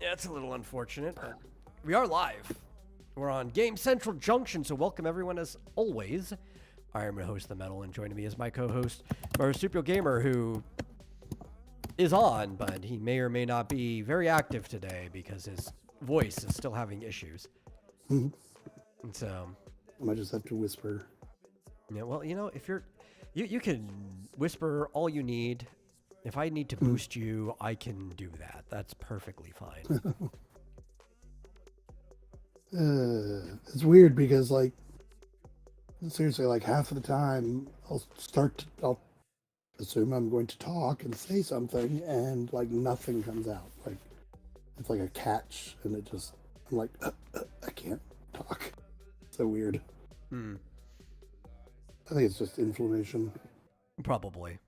Yeah, it's a little unfortunate, but we are live. We're on Game Central Junction, so welcome everyone as always. I am your host, The Metal, and joining me is my co-host, Marsupial Gamer, who is on, but he may or may not be very active today because his voice is still having issues. And so... I might just have to whisper. Yeah, well, you know, if you can whisper all you need. If I need to boost you, I can do that. That's perfectly fine. It's weird because, like, seriously, like half of the time I'll assume I'm going to talk and say something, and like nothing comes out. Like it's like a catch, and I'm like, I can't talk. So weird. I think it's just inflammation. Probably.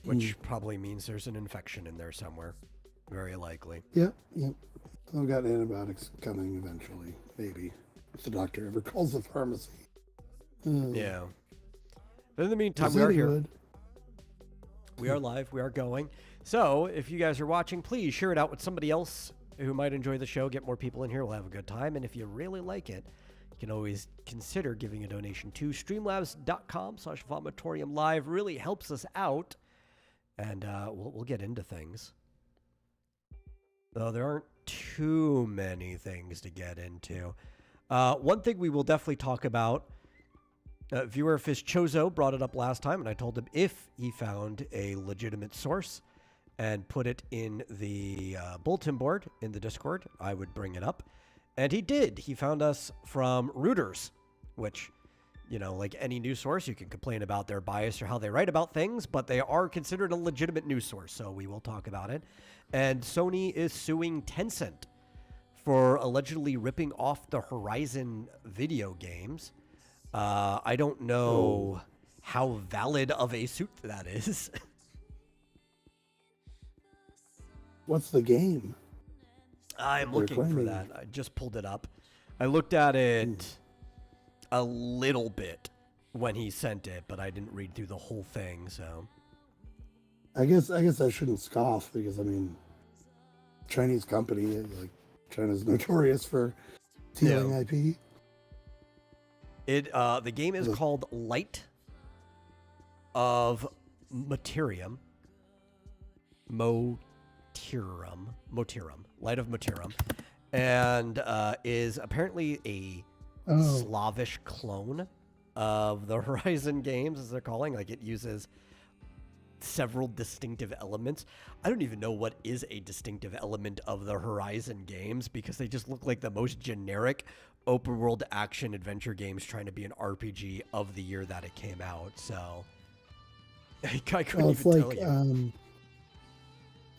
Which probably means there's an infection in there somewhere. Very likely. Yep. I've got antibiotics coming eventually, maybe. If the doctor ever calls the pharmacy. Yeah. But in the meantime, we are here. We are live. We are going. So, if you guys are watching, please share it out with somebody else who might enjoy the show. Get more people in here. We'll have a good time. And if you really like it, you can always consider giving a donation to streamlabs.com/vomitorium live. Really helps us out. And we'll get into things. Though there aren't too many things to get into. One thing we will definitely talk about, viewer Fish Chozo brought it up last time, and I told him if he found a legitimate source and put it in the bulletin board in the Discord, I would bring it up. And he did. He found us from Reuters, which... You know, like any news source, you can complain about their bias or how they write about things, but they are considered a legitimate news source, so we will talk about it. And Sony is suing Tencent for allegedly ripping off the Horizon video games. I don't know how valid of a suit that is. What's the game? I'm looking for that. I just pulled it up. I looked at it... a little bit when he sent it, but I didn't read through the whole thing, so... I guess I shouldn't scoff, because, I mean, Chinese company, like, China's notorious for stealing IP. The game is called Light of Motirum. Light of Motirum. And is apparently a... Slavish clone of the Horizon games, as they're calling. Like, it uses several distinctive elements. I don't even know what is a distinctive element of the Horizon games, because they just look like the most generic open world action adventure games trying to be an RPG of the year that it came out. So I couldn't even tell you.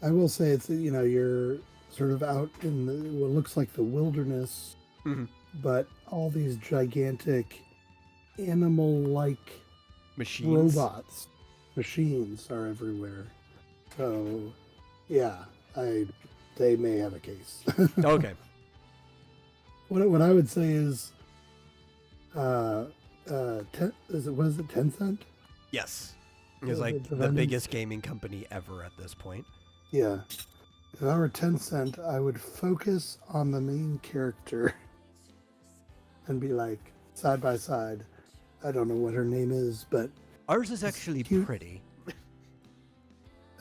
I will say it's, you know, you're sort of out in what looks like the wilderness. But all these gigantic animal-like machines are everywhere. So, yeah, they may have a case. Okay. What I would say is, was it Tencent? Yes, it's like the biggest gaming company ever at this point. Yeah, if I were Tencent, I would focus on the main character. And be like, side by side. I don't know what her name is, but... Ours is actually pretty.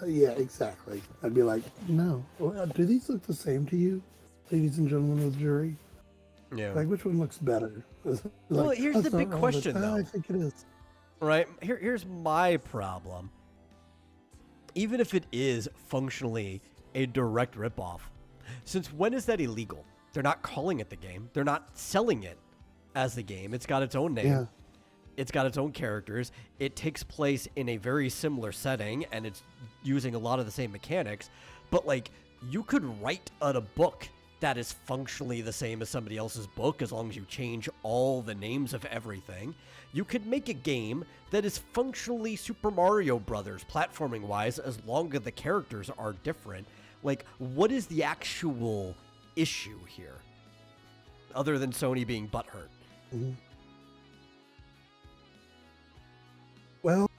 Yeah, exactly. I'd be like, no. Do these look the same to you, ladies and gentlemen of the jury? Yeah. Like, which one looks better? Well, here's the big question, though. I think it is. Right? Here's my problem. Even if it is functionally a direct ripoff, since when is that illegal? They're not calling it the game. They're not selling it as the game. It's got its own name. Yeah. It's got its own characters. It takes place in a very similar setting, and it's using a lot of the same mechanics. But, like, you could write a book that is functionally the same as somebody else's book as long as you change all the names of everything. You could make a game that is functionally Super Mario Brothers, platforming-wise, as long as the characters are different. Like, what is the actual issue here, other than Sony being butthurt? Well,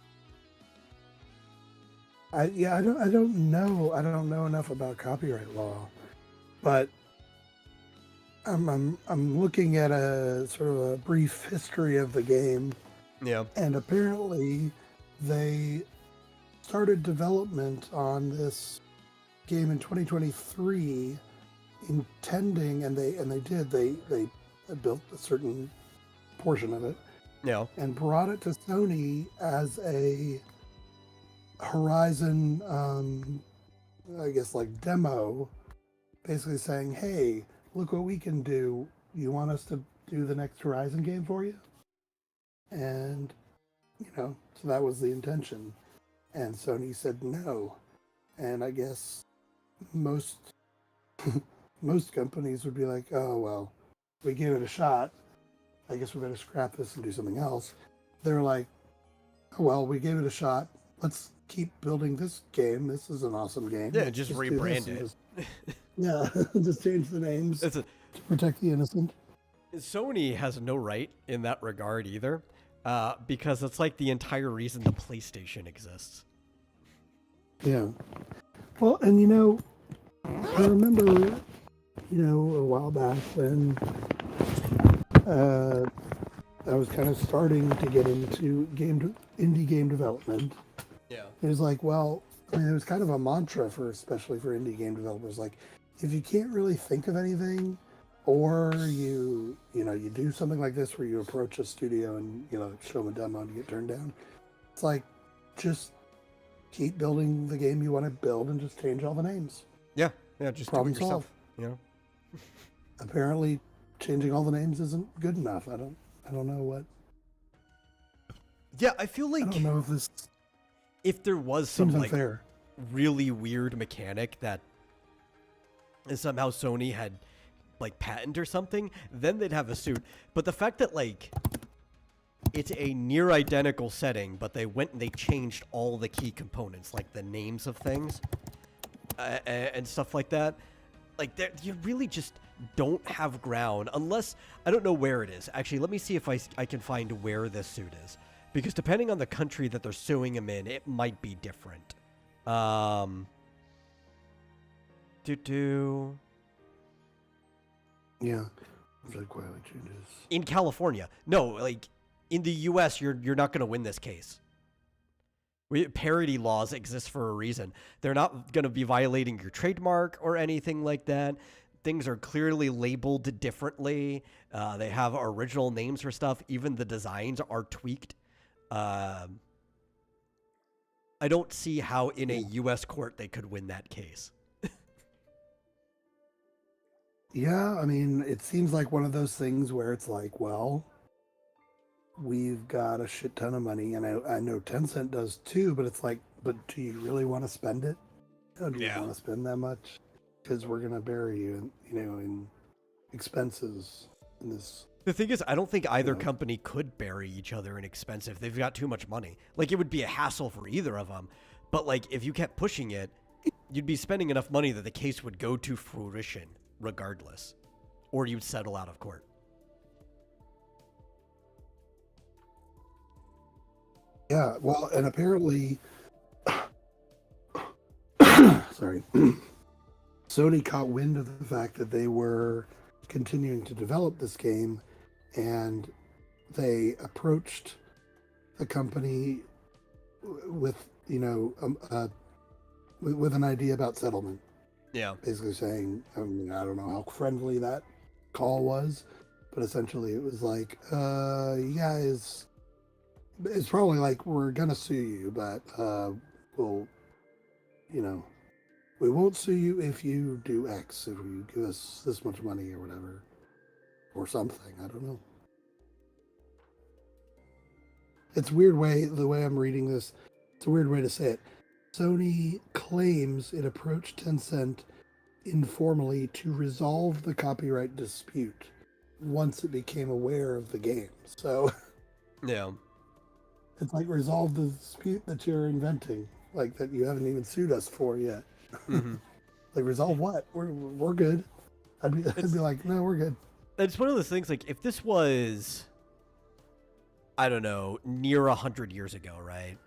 I don't know enough about copyright law, but I'm looking at a sort of a brief history of the game, Yeah. and apparently they started development on this game in 2023, intending, and they built a certain portion of it Yeah. and brought it to Sony as a Horizon, I guess like demo, basically saying, "Hey, look what we can do. You want us to do the next Horizon game for you?" And so that was the intention. And Sony said no. And I guess most most companies would be like, "Oh well, we gave it a shot. I guess we better scrap this and do something else." They're like, "Oh well, we gave it a shot. Let's keep building this game. This is an awesome game. Yeah, Let's just do rebrand this and it. yeah, just change the names It's a, to protect the innocent." Sony has no right in that regard either, because it's like the entire reason the PlayStation exists. Yeah. Well, and I remember, a while back when I was kind of starting to get into indie game development. Yeah. It was like, well, I mean, it was kind of a mantra especially for indie game developers. Like, if you can't really think of anything, or you do something like this where you approach a studio and show them a demo and you get turned down, it's like just keep building the game you want to build and just change all the names. Yeah. Yeah. Just Problem do it yourself. solved. Apparently, changing all the names isn't good enough. I don't know what. Yeah, I feel I like don't know if this if there was some seems like unfair. really weird mechanic that somehow Sony had like patent or something, then they'd have a suit. But the fact that like it's a near identical setting, but they went and they changed all the key components, like the names of things and stuff like that. Like you really just don't have ground unless I don't know where it is. Actually, let me see if I can find where this suit is, because depending on the country that they're suing him in, it might be different. Yeah. Very quietly changes. In California. No, like in the US you're not going to win this case. Parody laws exist for a reason. They're not going to be violating your trademark or anything like that. Things are clearly labeled differently. They have original names for stuff. Even the designs are tweaked. I don't see how in a US court they could win that case. Yeah, I mean, it seems like one of those things where it's like, well, we've got a shit ton of money, and I know Tencent does too, but it's like, but do you really want to spend it? Do you want to spend that much? Because we're gonna bury you, in expenses in this. The thing is, I don't think either company could bury each other in expensive. They've got too much money. Like, it would be a hassle for either of them. But like, if you kept pushing it, you'd be spending enough money that the case would go to fruition regardless, or you'd settle out of court. Yeah, well, and apparently, sorry, Sony caught wind of the fact that they were continuing to develop this game, and they approached the company with, with an idea about settlement. Yeah. Basically saying, I mean, I don't know how friendly that call was, but essentially it was like, you guys, it's probably like, we're gonna sue you, but we'll, we won't sue you if you do X, if you give us this much money or whatever, or something. I don't know. It's a weird way, the way I'm reading this, it's a weird way to say it. Sony claims it approached Tencent informally to resolve the copyright dispute once it became aware of the game. So Yeah. it's like, resolve the dispute that you're inventing, like that you haven't even sued us for yet. Mm-hmm. Like, resolve what? We're good. I'd be like, no, we're good. It's one of those things, like, if this was, I don't know, near 100 years ago, right?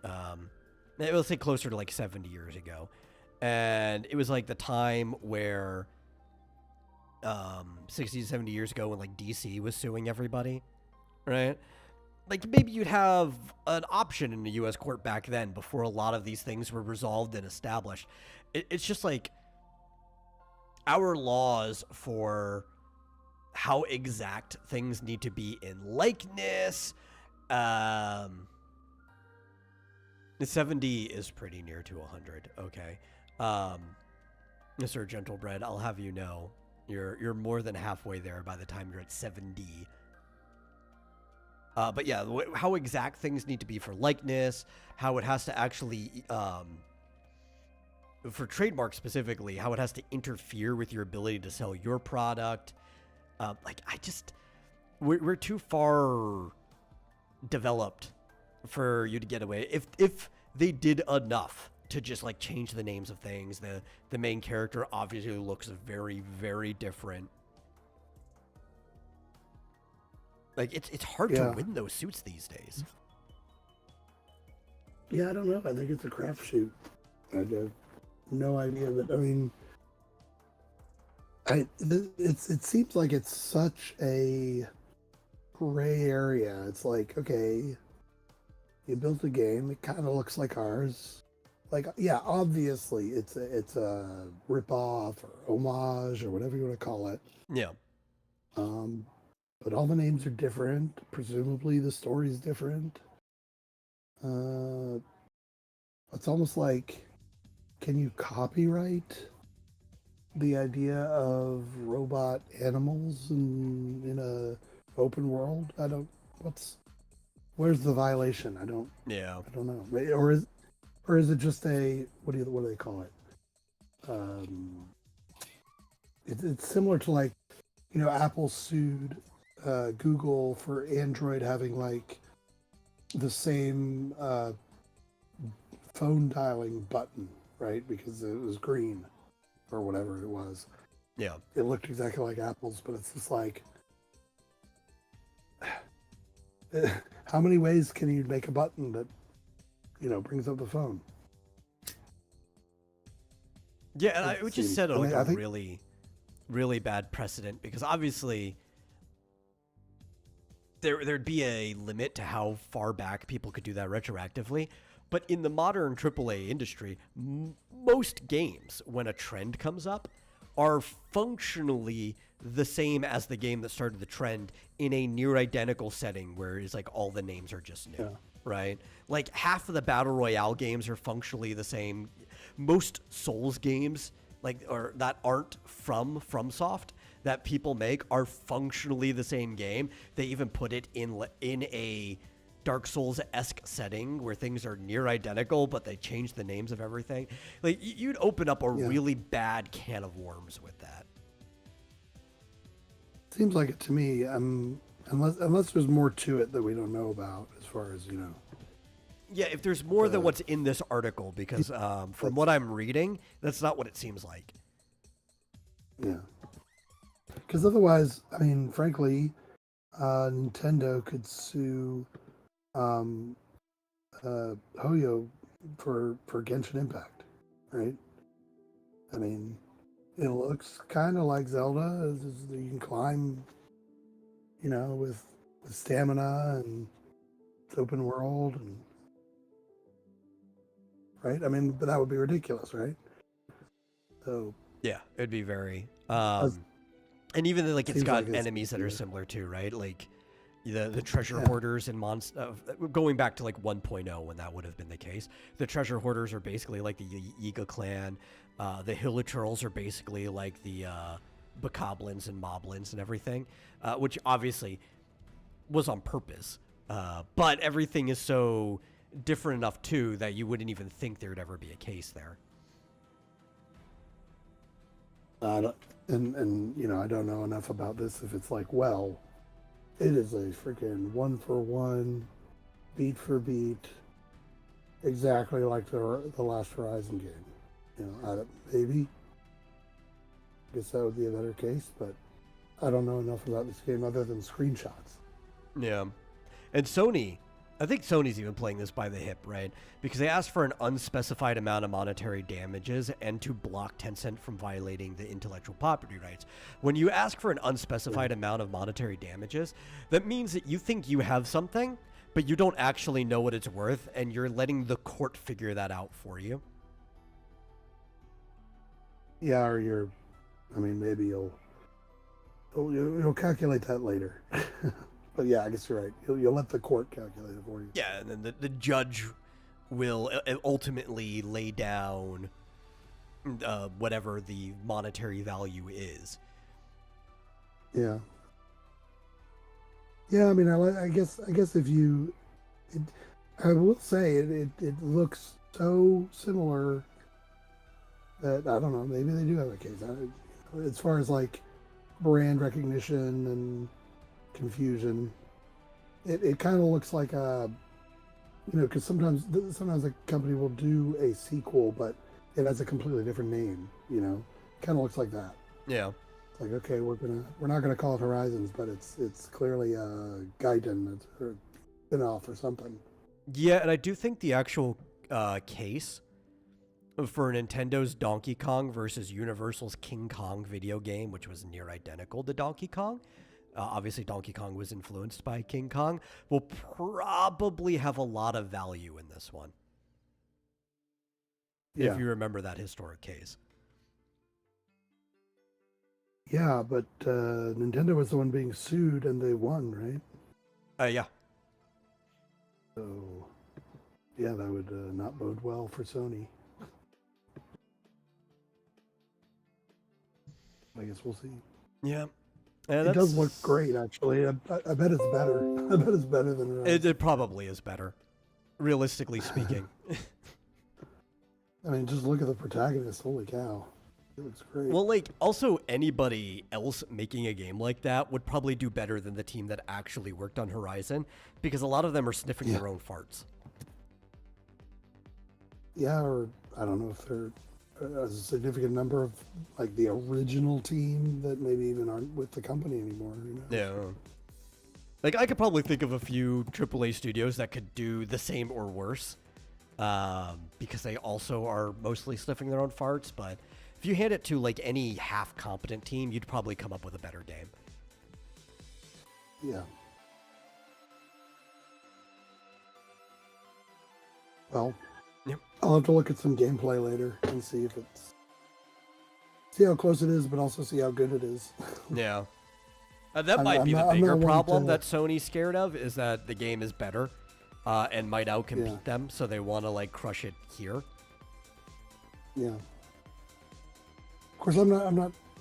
Let's say closer to like 70 years ago. And it was like the time where 60 to 70 years ago when like DC was suing everybody, right? Like maybe you'd have an option in the US court back then before a lot of these things were resolved and established. It's just like our laws for how exact things need to be in likeness. 70 is pretty near to 100. Okay. Mr. Gentlebread, I'll have you know, you're more than halfway there by the time you're at 70. But yeah, how exact things need to be for likeness, how it has to actually, for trademark specifically, how it has to interfere with your ability to sell your product. We're too far developed for you to get away. If they did enough to just like change the names of things, the main character obviously looks very, very different. Like it's hard to win those suits these days. Yeah, I don't know. I think it's a crapshoot. I have no idea that. I mean, it seems like it's such a gray area. It's like, okay, you built a game. It kind of looks like ours. Like, yeah, obviously it's a rip-off or homage or whatever you want to call it. Yeah. But all the names are different. Presumably the story's different. It's almost like, can you copyright the idea of robot animals in a open world? Where's the violation? I don't know. Or is it just what do they call it? It's similar to like, Apple sued Google for Android having like the same phone dialing button, right? Because it was green or whatever it was. Yeah. It looked exactly like Apple's, but it's just like, how many ways can you make a button that, brings up the phone? Yeah, and I would just set like a really, really bad precedent, because obviously there'd be a limit to how far back people could do that retroactively. But in the modern AAA industry, most games, when a trend comes up, are functionally the same as the game that started the trend in a near identical setting, where it's like all the names are just new, right? Like half of the Battle Royale games are functionally the same. Most Souls games, or that aren't from FromSoft, that people make, are functionally the same game. They even put it in a Dark Souls-esque setting where things are near identical, but they change the names of everything. Like, you'd open up a really bad can of worms with that. Seems like it to me. Unless there's more to it that we don't know about, as far as Yeah, if there's more than what's in this article, because from what I'm reading, that's not what it seems like. Yeah. Because otherwise, I mean, frankly, Nintendo could sue Hoyo for Genshin Impact, right? I mean, it looks kind of like Zelda. You can climb, with stamina, and it's open world, and right? I mean, but that would be ridiculous, right? So yeah, it'd be very. And even like it's got enemies that are similar too, right? Like the treasure hoarders and going back to like 1.0 when that would have been the case. The treasure hoarders are basically like the Yiga clan. The Hilichurls are basically like the Bokoblins and Moblins and everything, which obviously was on purpose. But everything is so different enough too that you wouldn't even think there would ever be a case there. And I don't know enough about this. If it's like, well, it is a freaking 1-for-1, beat for beat, exactly like the last Horizon game. Maybe. I guess that would be a better case, but I don't know enough about this game other than screenshots. Yeah, and Sony, I think Sony's even playing this by the hip, right? Because they asked for an unspecified amount of monetary damages and to block Tencent from violating the intellectual property rights. When you ask for an unspecified amount of monetary damages, that means that you think you have something, but you don't actually know what it's worth, and you're letting the court figure that out for you. Yeah, or maybe you'll calculate that later. But yeah, I guess you're right. You'll let the court calculate it for you. Yeah, and then the judge will ultimately lay down whatever the monetary value is. Yeah. Yeah, I mean, I guess if you, I will say it looks so similar that I don't know. Maybe they do have a case. As far as like brand recognition and confusion, it kind of looks like a, because sometimes a company will do a sequel, but it has a completely different name. Kind of looks like that. Yeah. It's like, okay, we're not gonna call it Horizons, but it's clearly a Gaiden or spin-off or something. Yeah, and I do think the actual case for Nintendo's Donkey Kong versus Universal's King Kong video game, which was near identical to Donkey Kong. Obviously, Donkey Kong was influenced by King Kong. Will probably have a lot of value in this one. Yeah. If you remember that historic case. Yeah, but Nintendo was the one being sued, and they won, right? Yeah. So, yeah, that would not bode well for Sony. I guess we'll see. Yeah. It does look great, actually. I bet it's better. I bet it's better than it probably is better, realistically speaking. I mean, just look at the protagonist. Holy cow. It looks great. Well, also anybody else making a game like that would probably do better than the team that actually worked on Horizon, because a lot of them are sniffing their own farts. Yeah, or I don't know if they're a significant number of the original team that maybe even aren't with the company anymore. Yeah. I could probably think of a few AAA studios that could do the same or worse, because they also are mostly sniffing their own farts, but if you hand it to any half-competent team, you'd probably come up with a better game. Yeah. Well, yep. I'll have to look at some gameplay later and see how close it is, but also see how good it is. Yeah. That might be the bigger problem that Sony's scared of, is that the game is better and might outcompete them, so they want to crush it here. Yeah. Of course, I'm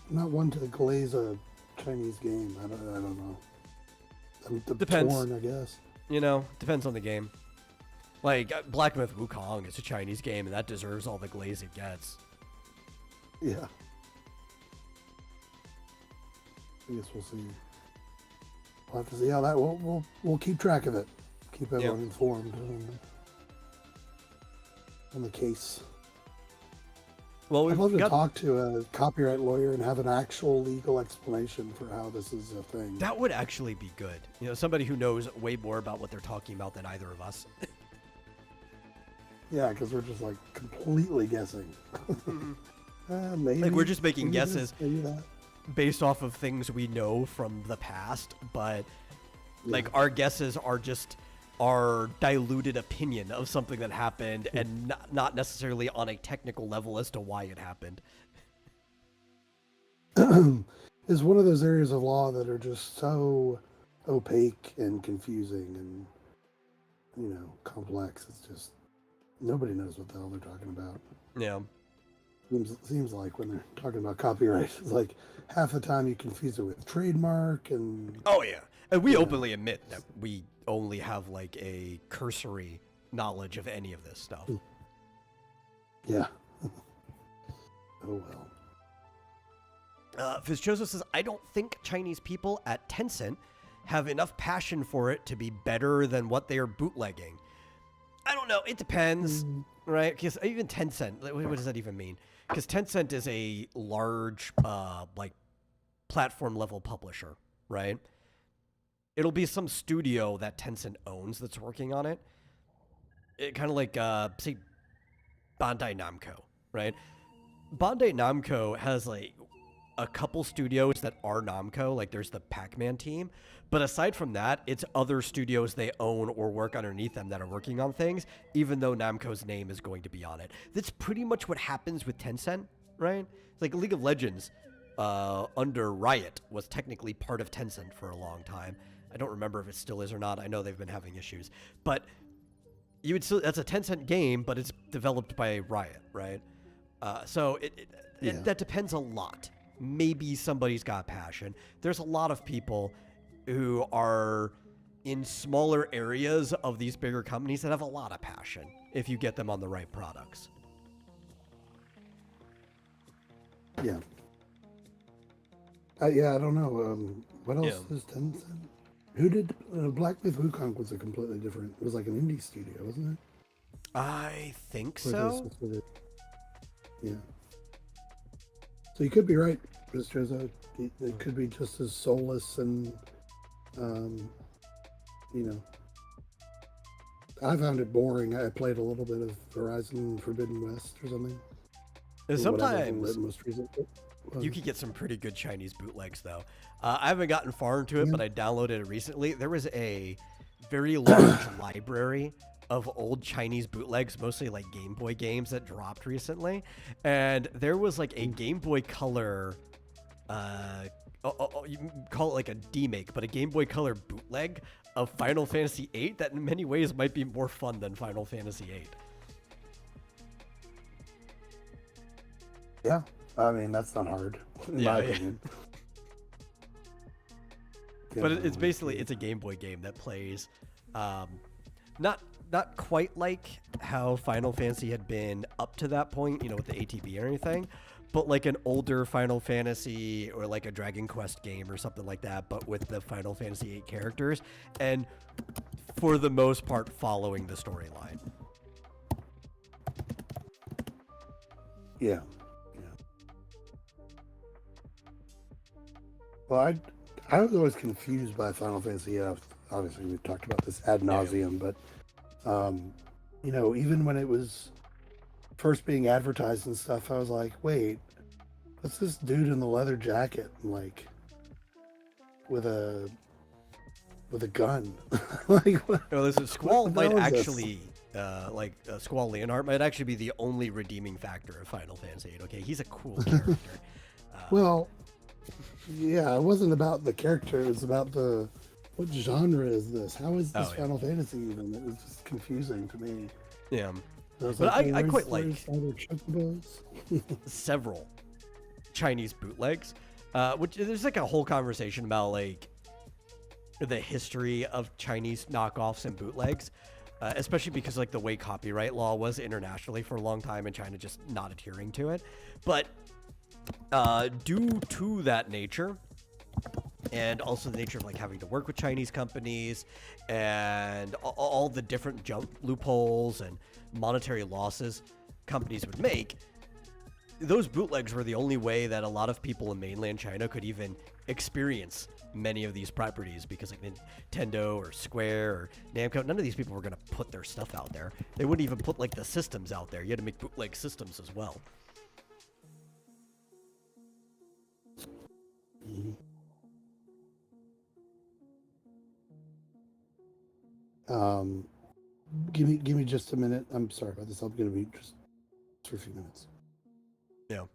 not one to glaze a Chinese game. I don't know. Depends. Torn, I guess. Depends on the game. Black Myth Wukong is a Chinese game, and that deserves all the glaze it gets. Yeah. I guess we'll see. We'll have to see how that. We'll keep track of it. Keep everyone informed on the case. Well, I'd love to talk to a copyright lawyer and have an actual legal explanation for how this is a thing. That would actually be good. Somebody who knows way more about what they're talking about than either of us. Yeah, because we're just completely guessing. Maybe. We're just making guesses based off of things we know from the past, but our guesses are just our diluted opinion of something that happened and not necessarily on a technical level as to why it happened. It's one of those areas of law that are just so opaque and confusing and, complex. It's just, nobody knows what the hell they're talking about. Yeah. Seems like when they're talking about copyright, it's half the time you confuse it with trademark and... Oh, yeah. And we openly admit that we only have a cursory knowledge of any of this stuff. Yeah. Oh, well. Fitzjoseph says, I don't think Chinese people at Tencent have enough passion for it to be better than what they are bootlegging. I don't know. It depends, right? Because even Tencent, what does that even mean? Because Tencent is a large, platform level publisher, right? it'll be some studio that Tencent owns that's working on it. It kind of like, say, Bandai Namco, right? Bandai Namco has like a couple studios that are Namco, like there's the Pac-Man team, but aside from that, it's other studios they own or work underneath them that are working on things, even though Namco's name is going to be on it. That's pretty much what happens with Tencent, right? It's like League of Legends under Riot was technically part of Tencent for a long time. I don't remember if it still is or not. I know they've been having issues, but you would still, that's a Tencent game, but it's developed by Riot, right? So that depends a lot. Maybe somebody's got passion. There's a lot of people who are in smaller areas of these bigger companies that have a lot of passion if you get them on the right products. Yeah. I don't know. What else is Tencent? Who did Black Myth Wukong was a completely different. It was like an indie studio, wasn't it? I think so. Yeah. So you could be right, Mr. Rizzo. It could be just as soulless and, I found it boring. I played a little bit of Horizon Forbidden West or something. Sometimes you could get some pretty good Chinese bootlegs, though. I haven't gotten far into it, but I downloaded it recently. There was a very large library of old Chinese bootlegs, mostly like Game Boy games that dropped recently. And there was like a Game Boy Color, you can call it like a demake, but a Game Boy Color bootleg of Final Fantasy VIII that in many ways might be more fun than Final Fantasy VIII. Yeah, I mean, that's not hard, in my opinion. But it's basically, it's a Game Boy game that plays, not quite like how Final Fantasy had been up to that point, with the ATB or anything, but like an older Final Fantasy or like a Dragon Quest game or something like that, but with the Final Fantasy VIII characters, and for the most part following the storyline. Yeah. Well, I was always confused by Final Fantasy. Obviously, we've talked about this ad nauseum, but even when it was first being advertised and stuff, I was like, wait, what's this dude in the leather jacket and like with a gun? Like, what? Listen, Squall might actually, Squall Leonhardt might actually be the only redeeming factor of Final Fantasy VIII. Okay, he's a cool character. Well, yeah, it wasn't about the character. It was about what genre is this? How is this Final Fantasy even? It was just confusing to me. Yeah. But like, I quite like several Chinese bootlegs, which there's like a whole conversation about like the history of Chinese knockoffs and bootlegs, especially because like the way copyright law was internationally for a long time and China just not adhering to it. But due to that nature, and also the nature of like having to work with Chinese companies and all the different jump loopholes and monetary losses companies would make, those bootlegs were the only way that a lot of people in mainland China could even experience many of these properties, because like Nintendo or Square or Namco, none of these people were going to put their stuff out there. They wouldn't even put like the systems out there. You had to make bootleg systems as well. Give me just a minute. I'm sorry about this. I'm going to be just for a few minutes. Yeah.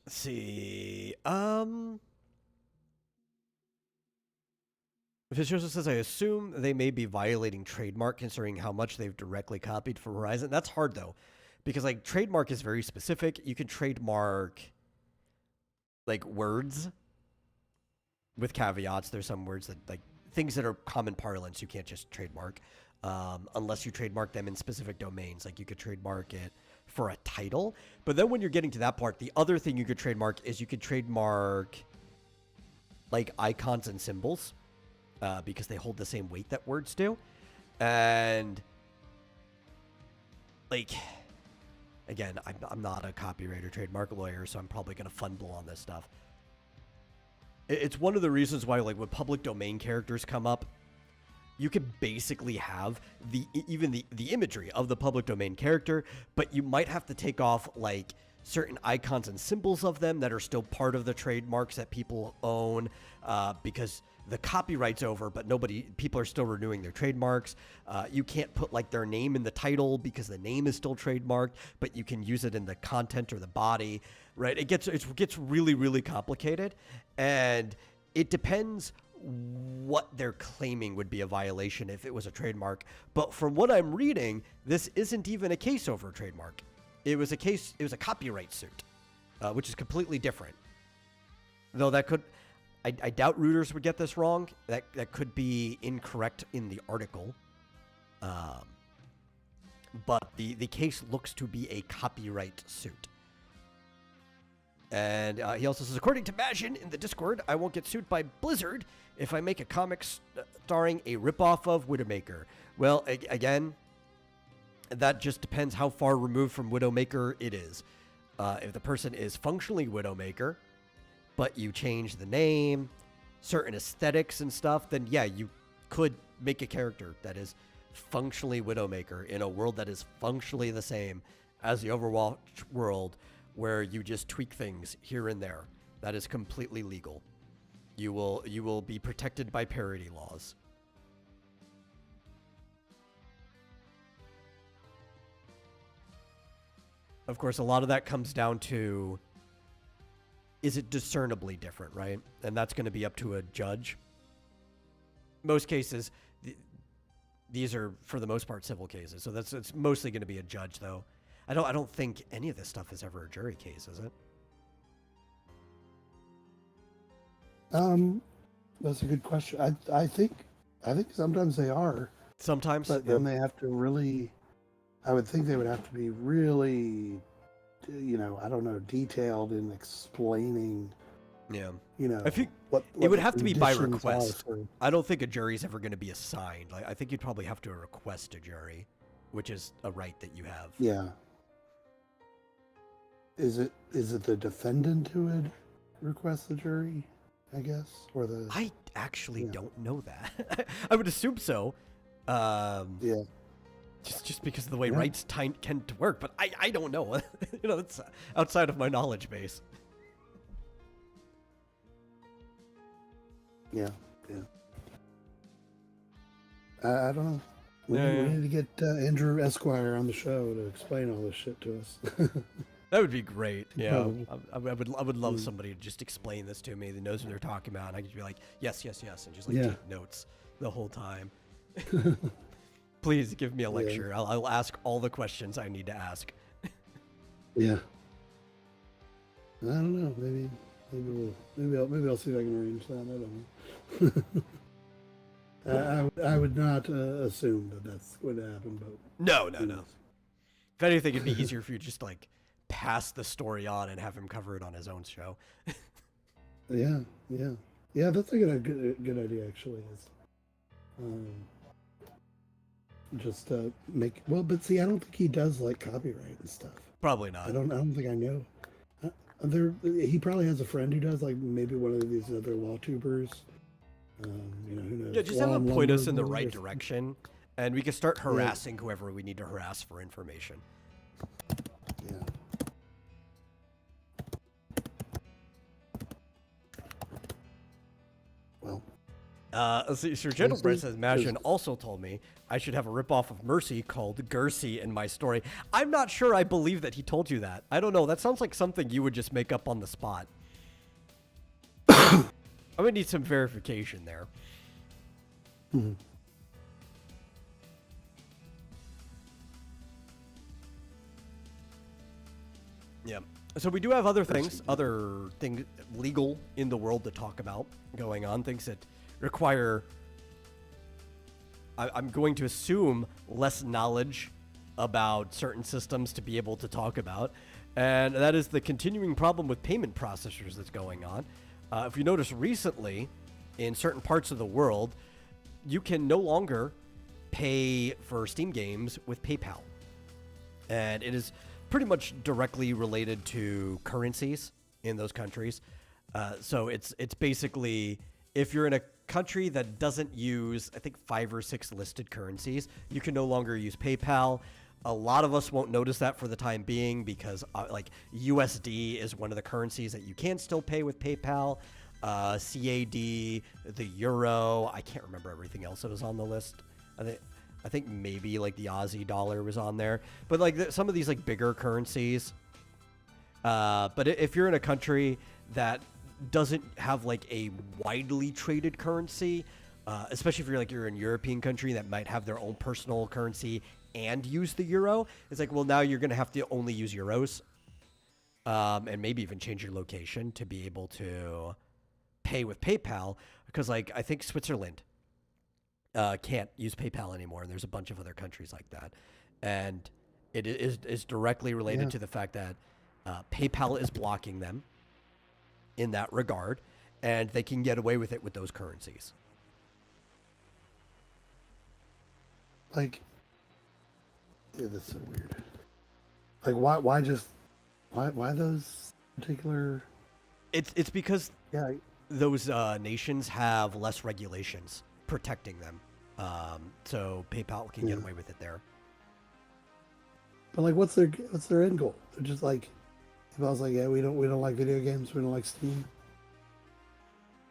Let's see. Fisher says, I assume they may be violating trademark considering how much they've directly copied from Horizon. That's hard though, because like trademark is very specific. You can trademark like words with caveats. There's some words that like things that are common parlance you can't just trademark unless you trademark them in specific domains. Like you could trademark it for a title. But then when you're getting to that part, the other thing you could trademark is you could trademark like icons and symbols because they hold the same weight that words do. And like Again, I'm not a copyright or trademark lawyer, so I'm probably going to fumble on this stuff. It's one of the reasons why, like, when public domain characters come up, you can basically have even the imagery of the public domain character, but you might have to take off, like, certain icons and symbols of them that are still part of the trademarks that people own, because the copyright's over, but people are still renewing their trademarks. You can't put, like, their name in the title because the name is still trademarked, but you can use it in the content or the body, right? It gets really, really complicated, and it depends what they're claiming would be a violation if it was a trademark. But from what I'm reading, this isn't even a case over a trademark. It was a copyright suit, which is completely different. Though I doubt rooters would get this wrong. That could be incorrect in the article. But the case looks to be a copyright suit. And he also says, according to Majin in the Discord, I won't get sued by Blizzard if I make a comic starring a ripoff of Widowmaker. Well, again, that just depends how far removed from Widowmaker it is. If the person is functionally Widowmaker, but you change the name, certain aesthetics and stuff, then yeah, you could make a character that is functionally Widowmaker in a world that is functionally the same as the Overwatch world, where you just tweak things here and there. That is completely legal. You will be protected by parody laws. Of course, a lot of that comes down to, is it discernibly different, right? And that's going to be up to a judge. Most cases, these are, for the most part, civil cases. So it's mostly going to be a judge, though. I don't think any of this stuff is ever a jury case, is it? That's a good question. I think sometimes they are. Sometimes, but then they have to really. I would think they would have to be really, I don't know, detailed in explaining. Yeah. I think what it would have to be by request. I don't think a jury's ever going to be assigned. Like, I think you'd probably have to request a jury, which is a right that you have. Yeah. Is it the defendant who would request the jury, I guess, or the? I actually don't know that. I would assume so. Yeah. Just because of the way rights tend to work, but I don't know. That's outside of my knowledge base. Yeah. I don't know. We need to get Andrew Esquire on the show to explain all this shit to us. That would be great. Yeah, I would love somebody to just explain this to me that knows what they're talking about. And I could be like, yes, and just take notes the whole time. Please give me a lecture. Yeah. I'll ask all the questions I need to ask. Yeah. I don't know. Maybe I'll see if I can arrange that. I don't know. I would not assume that that's going to happen, but no. If anything, it'd be easier if you just like pass the story on and have him cover it on his own show. Yeah. That's a good idea, actually. But see, I don't think he does like copyright and stuff. Probably not. I don't think I know. He probably has a friend who does, like maybe one of these other law tubers. Who knows? Yeah, just have him point us in the right direction, and we can start harassing whoever we need to harass for information. Yeah. Well. Sir Gentlebrand says, Majin also told me I should have a ripoff of Mercy called Gersey in my story. I'm not sure I believe that he told you that. I don't know. That sounds like something you would just make up on the spot. I'm going to need some verification there. Mm-hmm. Yeah. So we do have other things legal in the world to talk about going on, things that require, I'm going to assume, less knowledge about certain systems to be able to talk about. And that is the continuing problem with payment processors that's going on. If you notice recently, in certain parts of the world, you can no longer pay for Steam games with PayPal. And it is pretty much directly related to currencies in those countries. So it's basically, if you're in a country that doesn't use, I think, 5 or 6 listed currencies, you can no longer use PayPal. A lot of us won't notice that for the time being because like USD is one of the currencies that you can still pay with PayPal. CAD, the euro. I can't remember everything else that was on the list. I think maybe like the Aussie dollar was on there, but like some of these like bigger currencies. But if you're in a country that doesn't have like a widely traded currency, especially if you're in a European country that might have their own personal currency and use the euro, it's like, well, now you're going to have to only use euros, and maybe even change your location to be able to pay with PayPal, because like I think Switzerland can't use PayPal anymore, and there's a bunch of other countries like that, and it is directly related to the fact that PayPal is blocking them in that regard, and they can get away with it with those currencies. Like, yeah, that's so weird. Like, why those particular? It's because Yeah. those nations have less regulations protecting them, so PayPal can get away with it there. But like, what's their end goal? They're just like, if I was like, yeah, we don't like video games, we don't like Steam.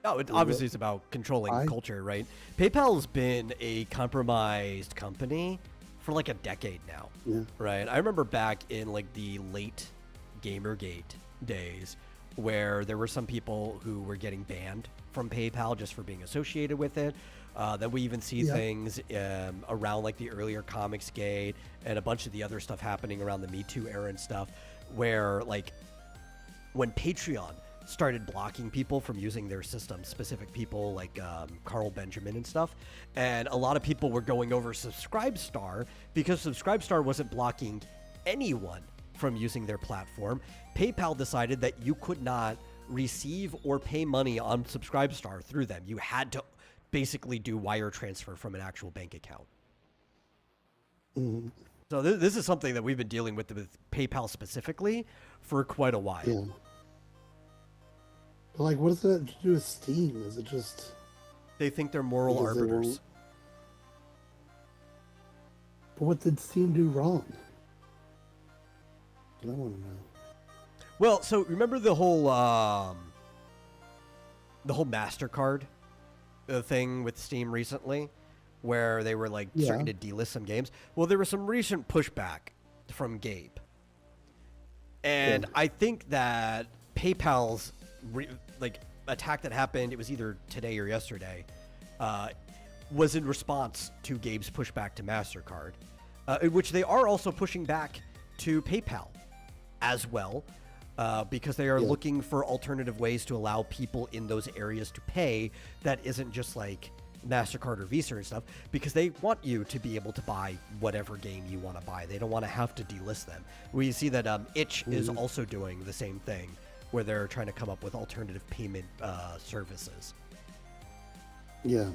No, obviously it's about controlling culture, right? PayPal's been a compromised company for like a decade now, right? I remember back in like the late Gamergate days where there were some people who were getting banned from PayPal just for being associated with it. Then we even see things around like the earlier Comicsgate and a bunch of the other stuff happening around the Me Too era and stuff, where like when Patreon started blocking people from using their system, specific people like Carl Benjamin and stuff, and a lot of people were going over Subscribestar because Subscribestar wasn't blocking anyone from using their platform. PayPal decided that you could not receive or pay money on Subscribestar through them. You had to basically do wire transfer from an actual bank account. Mm-hmm. So this is something that we've been dealing with PayPal specifically for quite a while. Yeah. But like, what does that do with Steam? Is it just they think they're moral arbiters? But what did Steam do wrong? I want to know. Well, so remember the whole MasterCard thing with Steam recently, where they were like starting to delist some games? Well, there was some recent pushback from Gabe, and I think that PayPal's attack that happened, it was either today or yesterday, was in response to Gabe's pushback to MasterCard, in which they are also pushing back to PayPal as well, because they are looking for alternative ways to allow people in those areas to pay that isn't just like MasterCard or Visa and stuff, because they want you to be able to buy whatever game you want to buy. They don't want to have to delist them. We see that Itch is also doing the same thing, where they're trying to come up with alternative payment services. Yeah.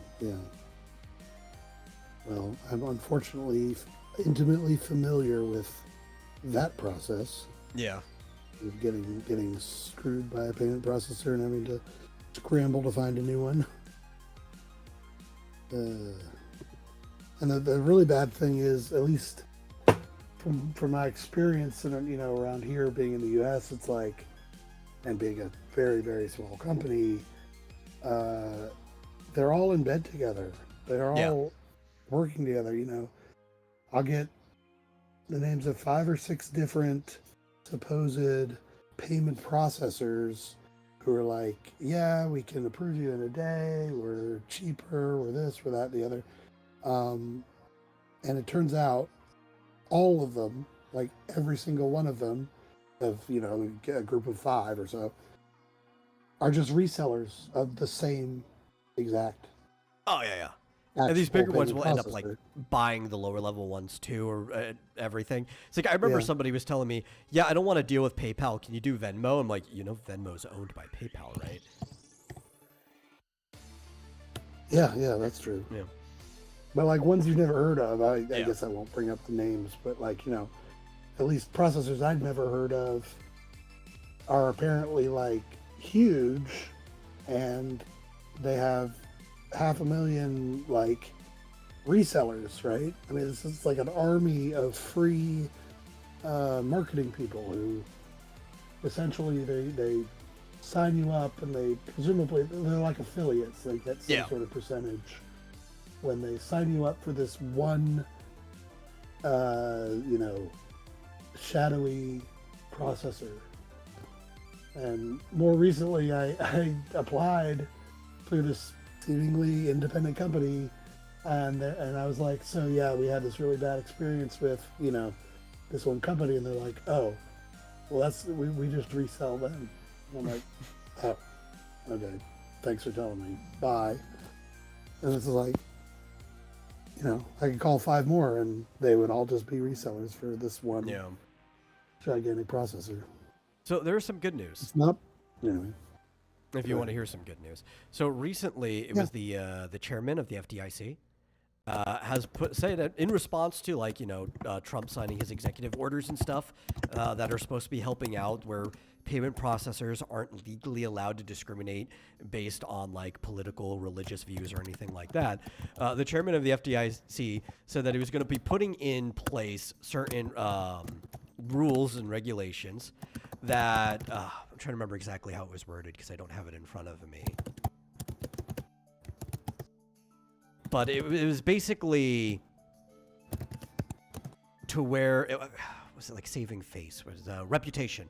Well, I'm unfortunately intimately familiar with that process. Yeah. Of getting screwed by a payment processor and having to scramble to find a new one. And the really bad thing is, at least from my experience, and around here, being in the U.S., it's like, and being a very, very small company, they're all in bed together. They're all working together. I'll get the names of 5 or 6 different supposed payment processors who are like, yeah, we can approve you in a day, we're cheaper, we're this, we're that, the other. And it turns out all of them, like every single one of them, of a group of 5 or so, are just resellers of the same exact. Oh yeah. And these bigger ones will end up like buying the lower level ones too, or everything. It's like, I remember somebody was telling me, yeah, I don't want to deal with PayPal. Can you do Venmo? I'm like, Venmo's owned by PayPal, right? Yeah, that's true. Yeah. But like ones you've never heard of, I guess I won't bring up the names, but like, at least processors I'd never heard of, are apparently like huge, and they have 500,000 like resellers, right? I mean, this is like an army of free marketing people who essentially they sign you up, and they presumably they're like affiliates. They get some sort of percentage when they sign you up for this one, shadowy processor. And more recently, I applied through this seemingly independent company, and I was like, so yeah, we had this really bad experience with this one company, and they're like, oh, well we just resell them. And I'm like, oh, okay, thanks for telling me, bye. And this is like, I could call 5 more, and they would all just be resellers for this one gigantic processor. So there's some good news. It's not, anyway. If you want to hear some good news. So recently, it was the chairman of the FDIC has said that in response to Trump signing his executive orders and stuff that are supposed to be helping out where payment processors aren't legally allowed to discriminate based on like political, religious views or anything like that. The chairman of the FDIC said that he was going to be putting in place certain rules and regulations that I'm trying to remember exactly how it was worded because I don't have it in front of me. But it was basically to where was it like saving face? Was reputation?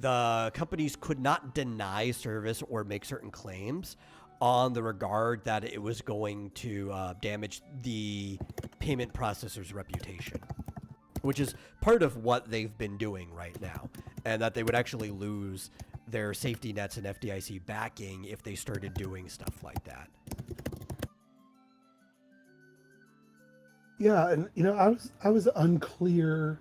The companies could not deny service or make certain claims on the regard that it was going to damage the payment processor's reputation, which is part of what they've been doing right now, and that they would actually lose their safety nets and FDIC backing if they started doing stuff like that. Yeah, and I was unclear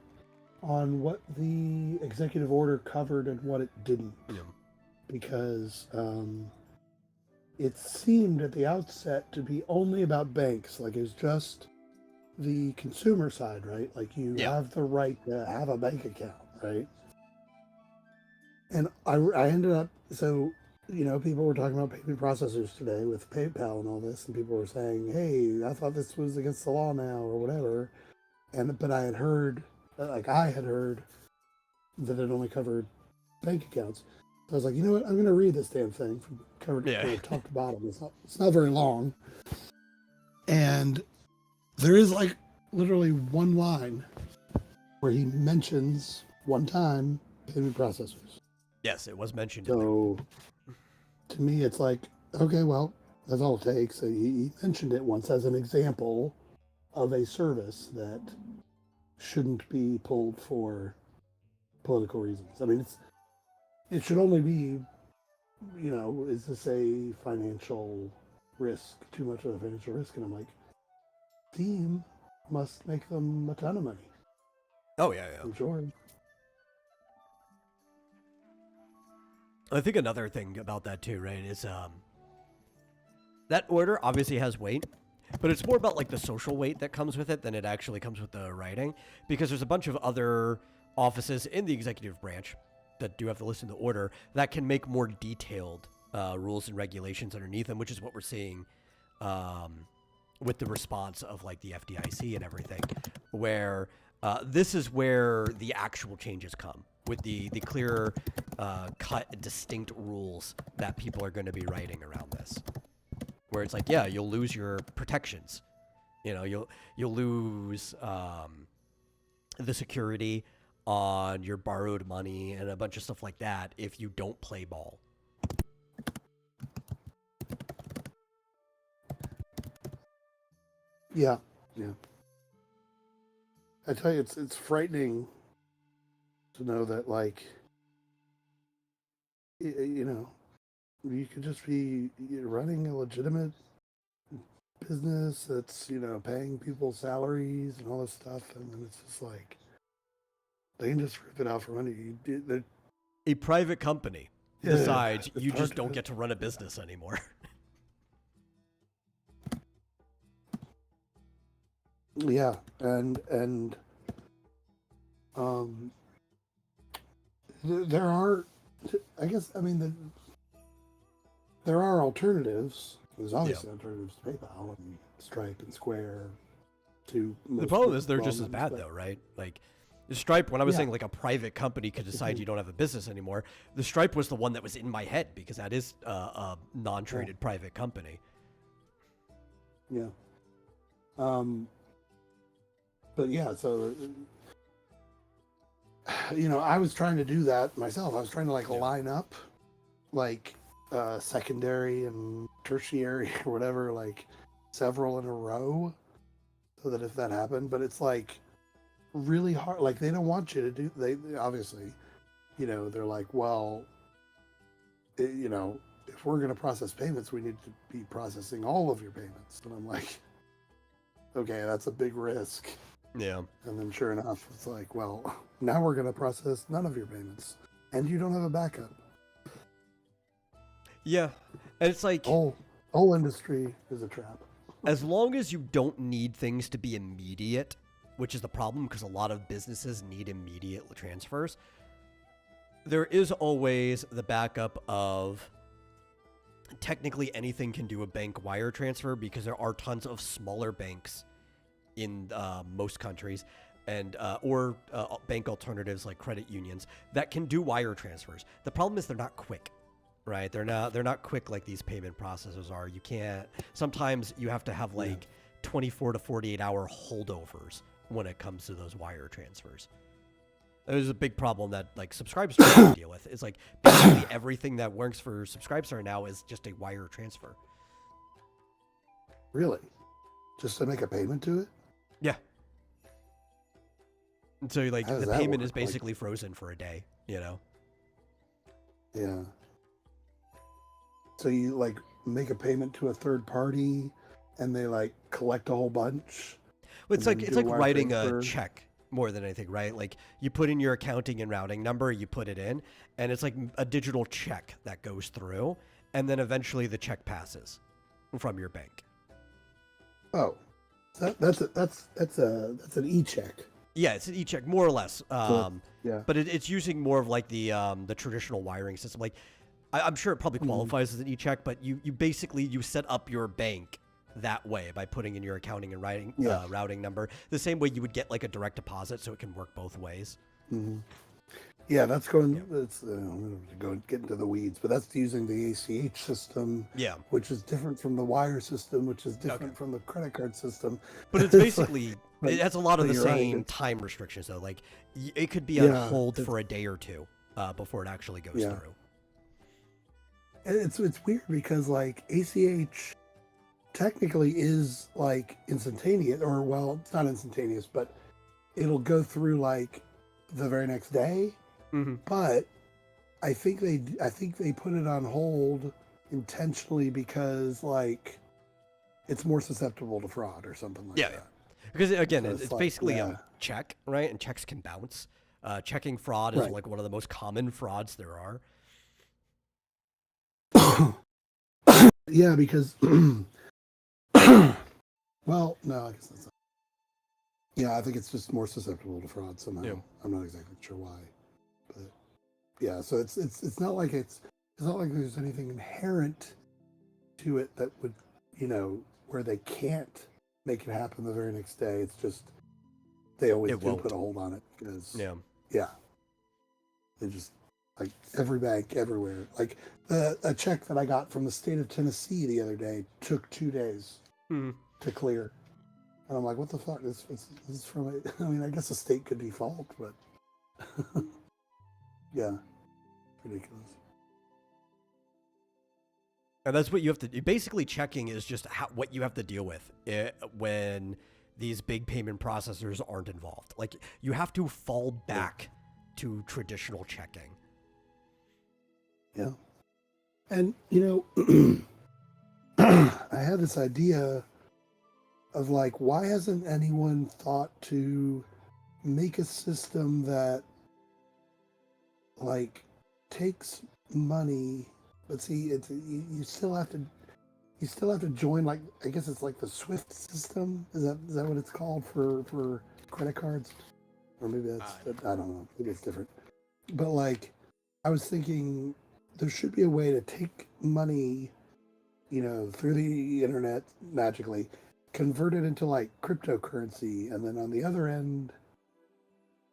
on what the executive order covered and what it didn't, because it seemed at the outset to be only about banks. Like, it was just the consumer side, right? Like, you have the right to have a bank account, right? And I ended up, so people were talking about payment processors today with PayPal and all this, and people were saying, hey, I thought this was against the law now or whatever. But I had heard that it only covered bank accounts. So I was like, you know what? I'm going to read this damn thing from cover to top to bottom. It's not very long. And there is like literally one line where he mentions one time payment processors. Yes, it was mentioned. So to me, it's like, okay, well, that's all it takes. So he mentioned it once as an example of a service that shouldn't be pulled for political reasons. I mean, it should only be, is this a financial risk, too much of a financial risk? And I'm like, Steam must make them a ton of money. Oh, yeah. I'm sure. I think another thing about that too, right, is that order obviously has weight, but it's more about like the social weight that comes with it than it actually comes with the writing, because there's a bunch of other offices in the executive branch that do have to listen to the order that can make more detailed rules and regulations underneath them, which is what we're seeing with the response of like the FDIC and everything, where this is where the actual changes come with the clear cut distinct rules that people are going to be writing around this, where it's like, yeah, you'll lose your protections, you'll lose the security on your borrowed money and a bunch of stuff like that if you don't play ball. Yeah. I tell you, it's frightening to know that, like, you could just be running a legitimate business that's, paying people salaries and all this stuff, and then it's just like, they can just rip it out for money. A private company decides you just don't get to run a business anymore. Yeah, and Um, there are, I guess, I mean, there are alternatives. There's Yeah. obviously alternatives to PayPal and Stripe and Square to The most problem is they're well just as known, bad but though, right? Like the Stripe, when I was yeah, saying like a private company could decide you don't have a business anymore, the Stripe was the one that was in my head because that is a non-traded private company. yeah. Um, but yeah, so I was trying to do that myself. I was trying to like Yeah. line up like secondary and tertiary or whatever, like several in a row, so that if that happened, but it's like really hard. Like they don't want you to do. They obviously, they're like, well, if we're going to process payments, we need to be processing all of your payments. And I'm like, okay, that's a big risk. Yeah. And then sure enough, it's like, well, now we're going to process none of your payments, and you don't have a backup. Yeah. And it's like Whole industry is a trap. as long as you don't need things to be immediate, which is the problem because a lot of businesses need immediate transfers, there is always the backup of technically anything can do a bank wire transfer because there are tons of smaller banks in most countries and or bank alternatives like credit unions that can do wire transfers. The problem is they're not quick. Right, they're not quick like these payment processors are. You can't. Sometimes you have to have like 24 to 48 hour holdovers when it comes to those wire transfers. There's a big problem that like Subscribestar has to deal with. It's like basically everything that works for Subscribestar now is just a wire transfer. Really, just to make a payment to it? Yeah. And so like How does the that payment work? is basically frozen for a day. You know. Yeah. So you like make a payment to a third party, and they like collect a whole bunch. Well, it's and like then it's do a like wire writing transfer? a check more than anything, right? Like you put in your accounting and routing number, you put it in, and it's like a digital check that goes through, and then eventually the check passes from your bank. Oh, that's an e-check. Yeah, it's an e-check more or less. Yeah. But it's using more of like the traditional wiring system. Like I'm sure it probably qualifies as an e-check, but you basically you set up your bank that way by putting in your accounting and routing number the same way you would get like a direct deposit, so it can work both ways. Mm-hmm. Yeah, that's going. Yeah. That's I'm going to get into the weeds, but that's using the ACH system. Yeah, which is different from the wire system, which is different from the credit card system. But it's basically it has a lot of the same right. time restrictions though. Like it could be on hold for a day or two before it actually goes through. It's weird because like ACH technically is like instantaneous, or well, it's not instantaneous, but it'll go through like the very next day. Mm-hmm. But I think they put it on hold intentionally because like it's more susceptible to fraud or something like that. Yeah. Because again, So it's like, basically a check, right? And checks can bounce. Checking fraud is like one of the most common frauds there are. Yeah, because well, no, I guess that's not. Yeah, I think it's just more susceptible to fraud somehow. Yeah. I'm not exactly sure why, but yeah. So it's not like it's not like there's anything inherent to it that would where they can't make it happen the very next day. It's just they always put a hold on it because they just like every bank everywhere. Like a check that I got from the state of Tennessee the other day took 2 days to clear. And I'm like, what the fuck? This is from I mean, I guess the state could default, but yeah, ridiculous. And that's what you have to do. Basically, checking is just what you have to deal with when these big payment processors aren't involved. Like, you have to fall back to traditional checking. Yeah. And, I had this idea of like, why hasn't anyone thought to make a system that like takes money, but see, it's you still have to join, like, I guess it's like the SWIFT system. Is that what it's called for credit cards? or maybe that's Uh, I don't know. Maybe it's different. But like, I was thinking there should be a way to take money, through the internet magically, convert it into like cryptocurrency, and then on the other end,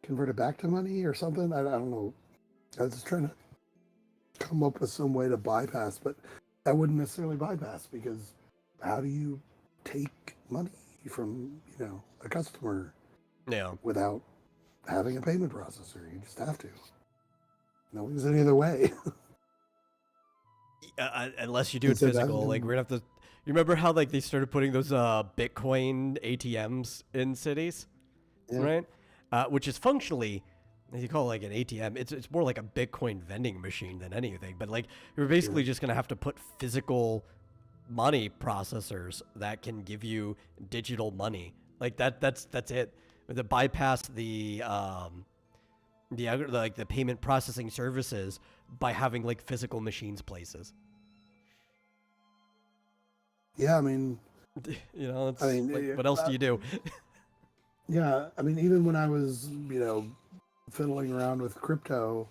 convert it back to money or something. I don't know. I was just trying to come up with some way to bypass, but that wouldn't necessarily bypass because how do you take money from, a customer yeah. without having a payment processor? You just have to. No, there's any other way. Unless you do it Is it physical, like we're gonna have to. You remember how like they started putting those Bitcoin ATMs in cities, Yeah. right? Which is functionally, as you call it, like an ATM. It's more like a Bitcoin vending machine than anything. But like you're basically just gonna have to put physical money processors that can give you digital money. Like that's it. To bypass the payment processing services by having like physical machines places. Yeah, I mean, It's I mean, like, what else do you do? yeah, I mean, even when I was, fiddling around with crypto,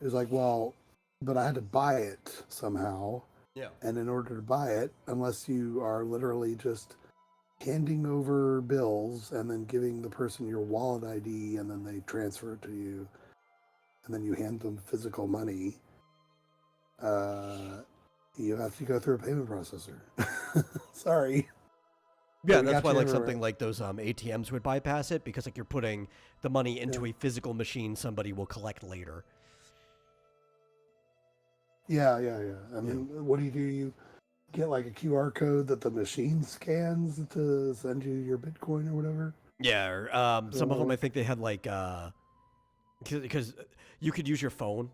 it was like, well, but I had to buy it somehow. Yeah. And in order to buy it, unless you are literally just handing over bills and then giving the person your wallet ID and then they transfer it to you and then you hand them physical money, you have to go through a payment processor. Sorry. Yeah, We that's got why you like everywhere. something like those ATMs would bypass it because like you're putting the money into Yeah. a physical machine somebody will collect later. Yeah. I mean, what do? You get like a QR code that the machine scans to send you your Bitcoin or whatever? Yeah, or, some of them I think they had like because you could use your phone,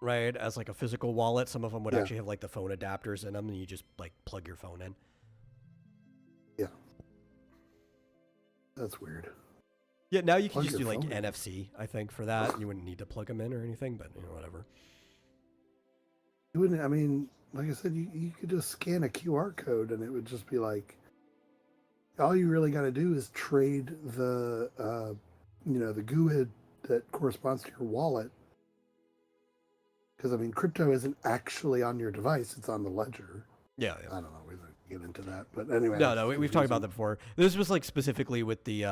right, as like a physical wallet. Some of them would Yeah, actually have like the phone adapters in them, and you just like plug your phone in. yeah. That's weird. Yeah, now you can Plug just your do like phone in. NFC, I think, for that. You wouldn't need to plug them in or anything, but whatever. You wouldn't. I mean, like I said, you could just scan a QR code and it would just be like, all you really got to do is trade the GUID that corresponds to your wallet. Because I mean, crypto isn't actually on your device; it's on the ledger. Yeah, I don't know. We don't get into that, but anyway, No, we've talked about that before. This was like specifically with the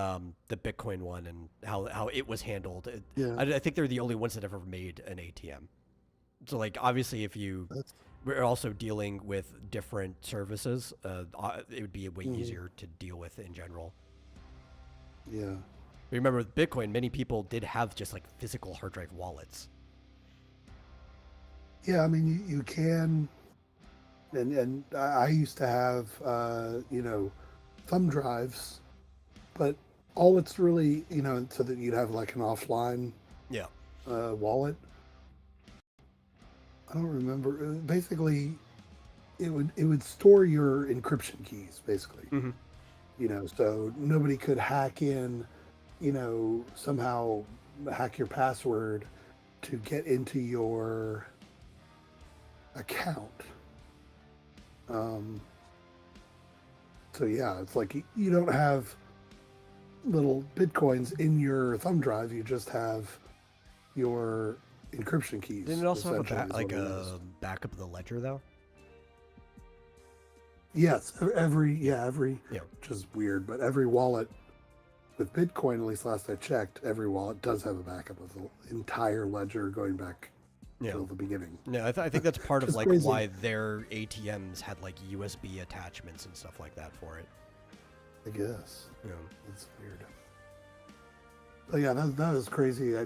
Bitcoin one and how it was handled. Yeah, I think they're the only ones that ever made an ATM. So like obviously if you that's we're also dealing with different services, it would be way easier to deal with in general. yeah. Remember with Bitcoin, many people did have just like physical hard drive wallets. Yeah, I mean, you can, and I used to have, thumb drives, but all it's really, so that you'd have like an offline Yeah. wallet. I don't remember. Basically, it would store your encryption keys, basically. Mm-hmm. So nobody could hack in, somehow hack your password to get into your account. Um, so yeah, it's like you don't have little bitcoins in your thumb drive. You just have your encryption keys. Didn't it also have essentially, is like what it is. a backup of the ledger though? Yes, every Yeah. which is weird, but every wallet with Bitcoin, at least last I checked, every wallet does have a backup of the entire ledger going back Yeah. till the beginning. No, I think that's part of It's like crazy. why their ATMs had like USB attachments and stuff like that for it. I guess Yeah. it's weird. But yeah, that was crazy.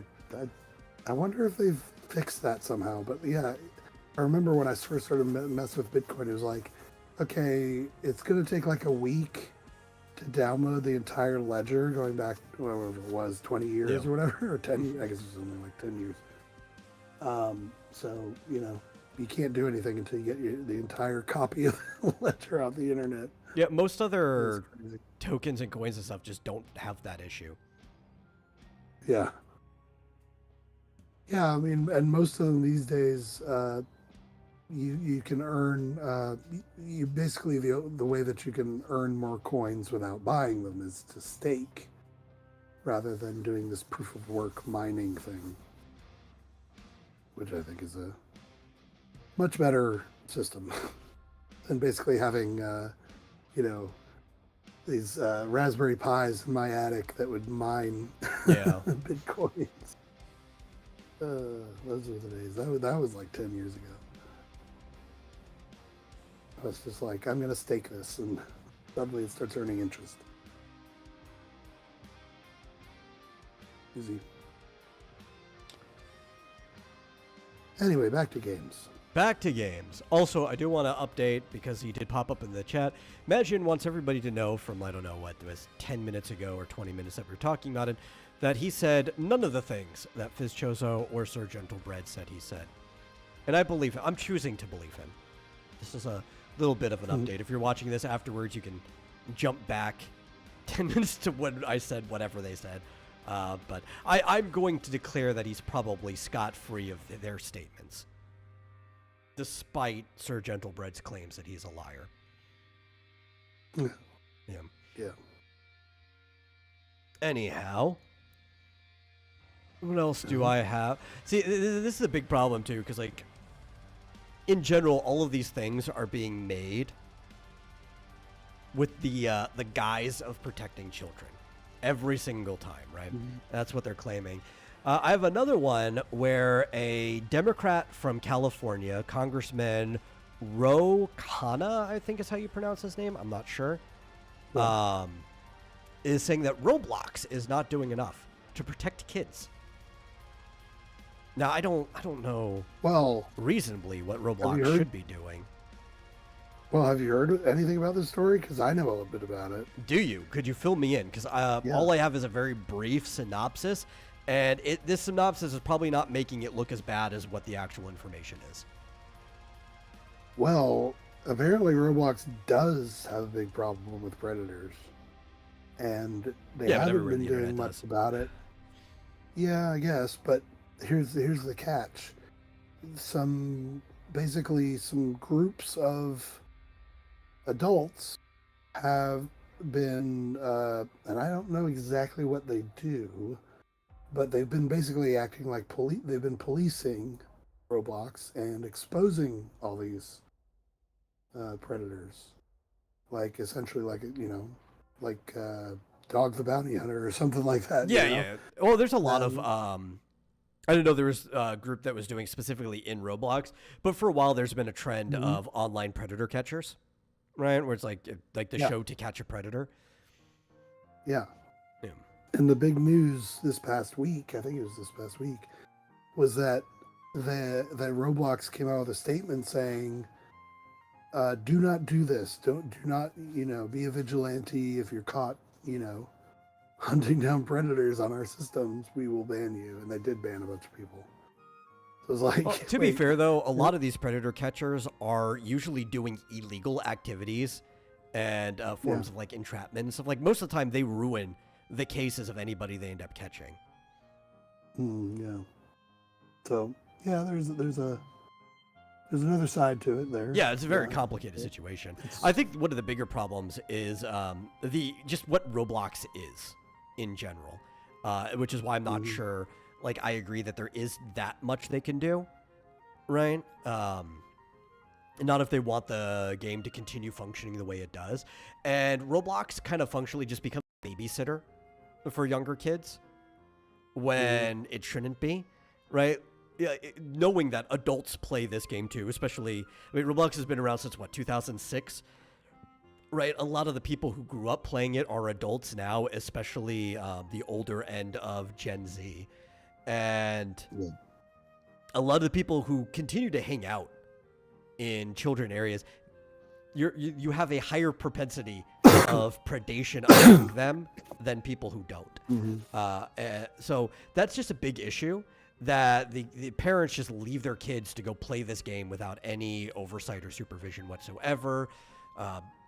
I wonder if they've fixed that somehow. But yeah, I remember when I first started mess with Bitcoin, it was like, okay, it's gonna take like a week to download the entire ledger going back whatever it was, 20 years Yeah. or whatever, or 10. I guess it was only like 10 years. So you can't do anything until you get the entire copy of the ledger off the internet. Yeah, most That's other crazy. tokens and coins and stuff just don't have that issue. Yeah. Yeah, I mean, and most of them these days, you can earn. You basically the way that you can earn more coins without buying them is to stake. rather than doing this proof of work mining thing, which I think is a much better system than basically having, these Raspberry Pis in my attic that would mine Bitcoins. Those were the days. That was like 10 years ago. I was just like, I'm going to stake this, and suddenly it starts earning interest. Easy. Anyway, back to games. Back to games. Also, I do want to update, because he did pop up in the chat. Imagine wants everybody to know from, I don't know what, it was 10 minutes ago or 20 minutes that we were talking about it, that he said none of the things that Fizchozo or Sir Gentlebread said he said. And I believe him. I'm choosing to believe him. This is a little bit of an update. If you're watching this afterwards, you can jump back 10 minutes to when I said whatever they said. But I'm going to declare that he's probably scot-free of their statements, despite Sir Gentlebread's claims that he's a liar. Yeah. Anyhow, what else do I have? See, this is a big problem, too, because, like, in general, all of these things are being made with the guise of protecting children. Every single time, right? Mm-hmm. That's what they're claiming. I have another one where a Democrat from California, Congressman Ro Khanna, I think is how you pronounce his name. I'm not sure. Yeah. Is saying that Roblox is not doing enough to protect kids. Now, I don't know reasonably what Roblox should be doing. Well, have you heard anything about this story? Because I know a little bit about it. Do you? Could you fill me in? Because all I have is a very brief synopsis, and this synopsis is probably not making it look as bad as what the actual information is. Well, apparently Roblox does have a big problem with predators, and they haven't been doing much about it. Yeah, I guess, but here's the catch. Some groups of adults have been, and I don't know exactly what they do, but they've been basically acting like they've been policing Roblox and exposing all these predators, like essentially like Dog the Bounty Hunter or something like that. Yeah. Well, there's a lot of I didn't know there was a group that was doing specifically in Roblox, but for a while there's been a trend of online predator catchers, right? Where it's like the show to catch a predator. Yeah. And the big news this past week, I think it was this past week, was that that Roblox came out with a statement saying, do not do this. Do not, be a vigilante. If you're caught, hunting down predators on our systems, we will ban you. And they did ban a bunch of people. So it's like, to be fair, though, a lot of these predator catchers are usually doing illegal activities and forms of like entrapment and stuff. Like most of the time, they ruin the cases of anybody they end up catching. Yeah. So yeah, there's another side to it there. Yeah, it's a very complicated situation. I think one of the bigger problems is just what Roblox is in general, which is why I'm not sure. Like, I agree that there is that much they can do, right? Not if they want the game to continue functioning the way it does. And Roblox kind of functionally just becomes a babysitter for younger kids when it shouldn't be, right? Yeah, knowing that adults play this game too, especially, Roblox has been around since, 2006? Right, a lot of the people who grew up playing it are adults now, especially the older end of Gen Z. And a lot of the people who continue to hang out in children areas, you have a higher propensity of predation among them than people who don't. So that's just a big issue, that the parents just leave their kids to go play this game without any oversight or supervision whatsoever.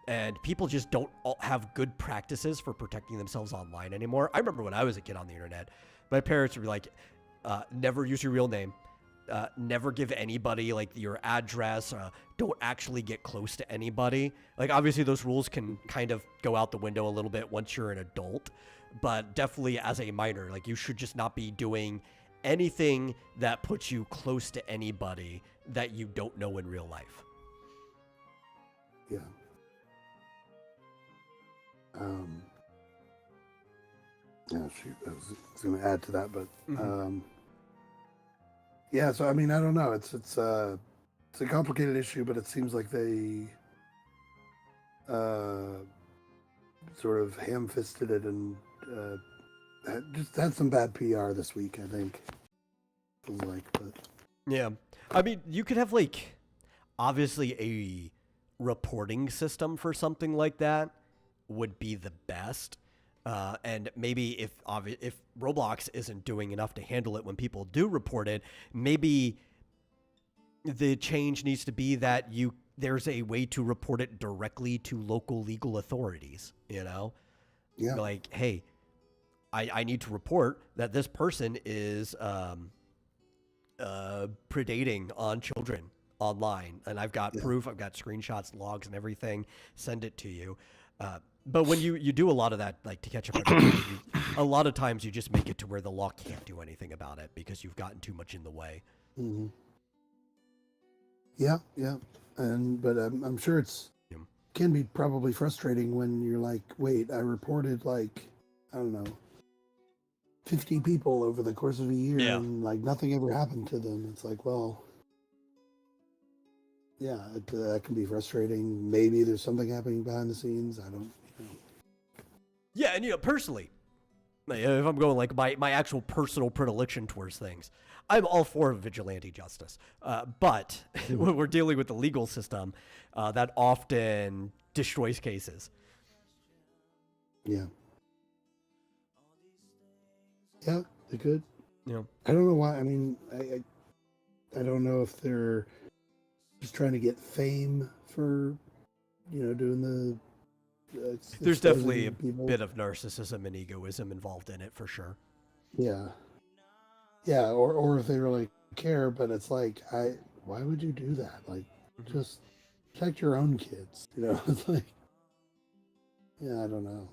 And people just don't have good practices for protecting themselves online anymore. I remember when I was a kid on the internet, my parents would be like, never use your real name. Never give anybody like your address. Don't actually get close to anybody. Like, obviously those rules can kind of go out the window a little bit once you're an adult, but definitely as a minor, like you should just not be doing anything that puts you close to anybody that you don't know in real life. Yeah. Yeah, shoot, I was going to add to that, but yeah. So I mean, I don't know. It's a complicated issue, but it seems like they sort of ham-fisted it and just had some bad PR this week, I think. Feels like, but yeah, I mean, you could have like obviously a reporting system for something like that would be the best. And maybe if Roblox isn't doing enough to handle it when people do report it, maybe the change needs to be that there's a way to report it directly to local legal authorities, you know? yeah, Like, hey, I need to report that this person is predating on children online, and I've got proof, I've got screenshots, logs, and everything. Send it to you. But when you do a lot of that, like to catch up, a lot of times you just make it to where the law can't do anything about it because you've gotten too much in the way. mm-hmm. Yeah, but I'm sure can be probably frustrating when you're like, wait, I reported like, I don't know, 50 people over the course of a year, and like nothing ever happened to them. It's like, well, yeah, that can be frustrating. Maybe there's something happening behind the scenes. I don't know. Yeah, and personally, if I'm going like my actual personal predilection towards things, I'm all for vigilante justice. But when we're dealing with the legal system, that often destroys cases. Yeah. Yeah, they could. Yeah. I don't know why. I mean, I don't know if they're just trying to get fame for, doing the. There's definitely a bit of narcissism and egoism involved in it for sure. Yeah. Yeah, or if they really care, but it's like, why would you do that? Like, just protect your own kids. It's like, yeah, I don't know.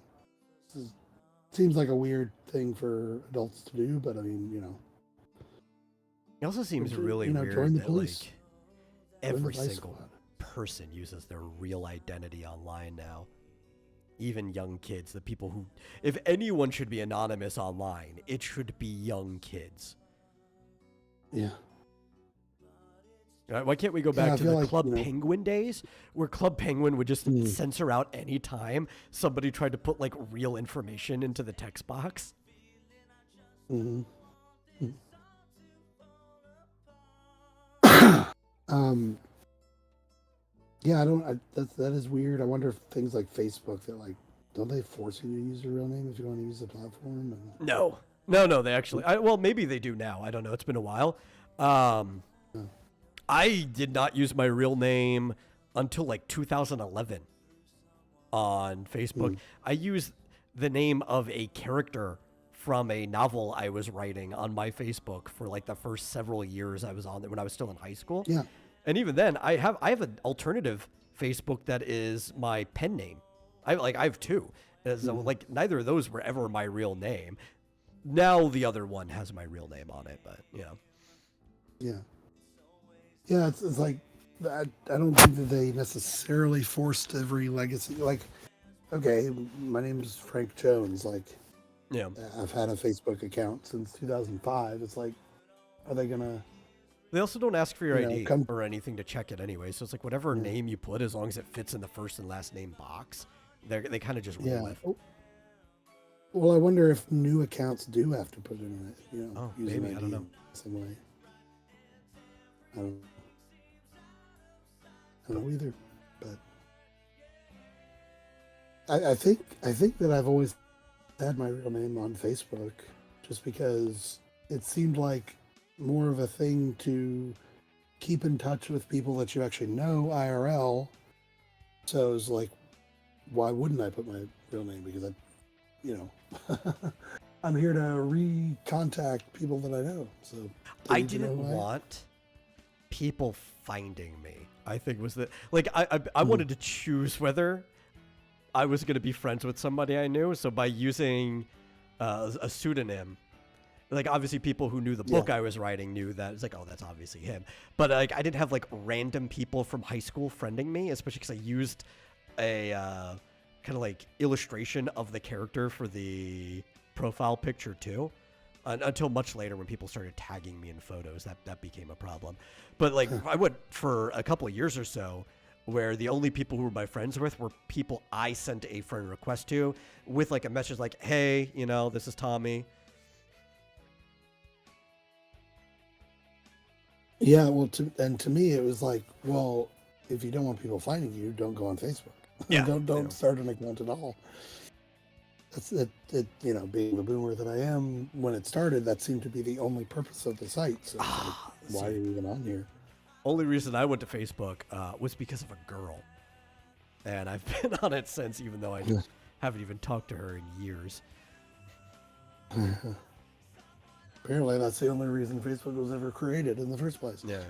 Seems like a weird thing for adults to do, but I mean, It also seems really weird that like every single person uses their real identity online now. Even young kids, the people who, if anyone should be anonymous online, it should be young kids. Yeah. Why can't we go back to the Club Penguin days, where Club Penguin would just censor out any time somebody tried to put like real information into the text box? Mm-hmm. Yeah, that is weird. I wonder if things like Facebook, that like, don't they force you to use your real name if you want to use the platform? No, they actually, well, maybe they do now. I don't know. It's been a while. I did not use my real name until like 2011 on Facebook. I used the name of a character from a novel I was writing on my Facebook for like the first several years I was on there when I was still in high school. Yeah. And even then, I have an alternative Facebook that is my pen name. I have two. So like neither of those were ever my real name. Now the other one has my real name on it, but yeah. Yeah. Yeah, it's like I don't think that they necessarily forced every legacy. Like, okay, my name is Frank Jones. Like, yeah, I've had a Facebook account since 2005. It's like, are they gonna? They also don't ask for your ID or anything to check it anyway. So it's like whatever name you put, as long as it fits in the first and last name box, they kind of just roll with. Well, I wonder if new accounts do have to put it in it. Maybe, I don't know. Some way. I don't know either, but I think that I've always had my real name on Facebook, just because it seemed like more of a thing to keep in touch with people that you actually know IRL. So it's like, why wouldn't I put my real name? Because I'm here to recontact people that I know. So I didn't want people finding me. I think was I wanted to choose whether I was going to be friends with somebody I knew. So by using a pseudonym. Like, obviously, people who knew the book I was writing knew that. It's like, oh, that's obviously him. But, like, I didn't have, like, random people from high school friending me, especially because I used a kind of, like, illustration of the character for the profile picture, too. Until much later when people started tagging me in photos. That became a problem. But, like, I went for a couple of years or so where the only people who were my friends with were people I sent a friend request to with, like, a message like, hey, you know, this is Tommy. Yeah, well, to me, it was like, well, if you don't want people finding you, don't go on Facebook. Yeah, don't start an account at all. That's it. You know, being the boomer that I am, when it started, that seemed to be the only purpose of the site. So, why are you even on here? Only reason I went to Facebook was because of a girl, and I've been on it since, even though I haven't even talked to her in years. Apparently, that's the only reason Facebook was ever created in the first place. Yeah.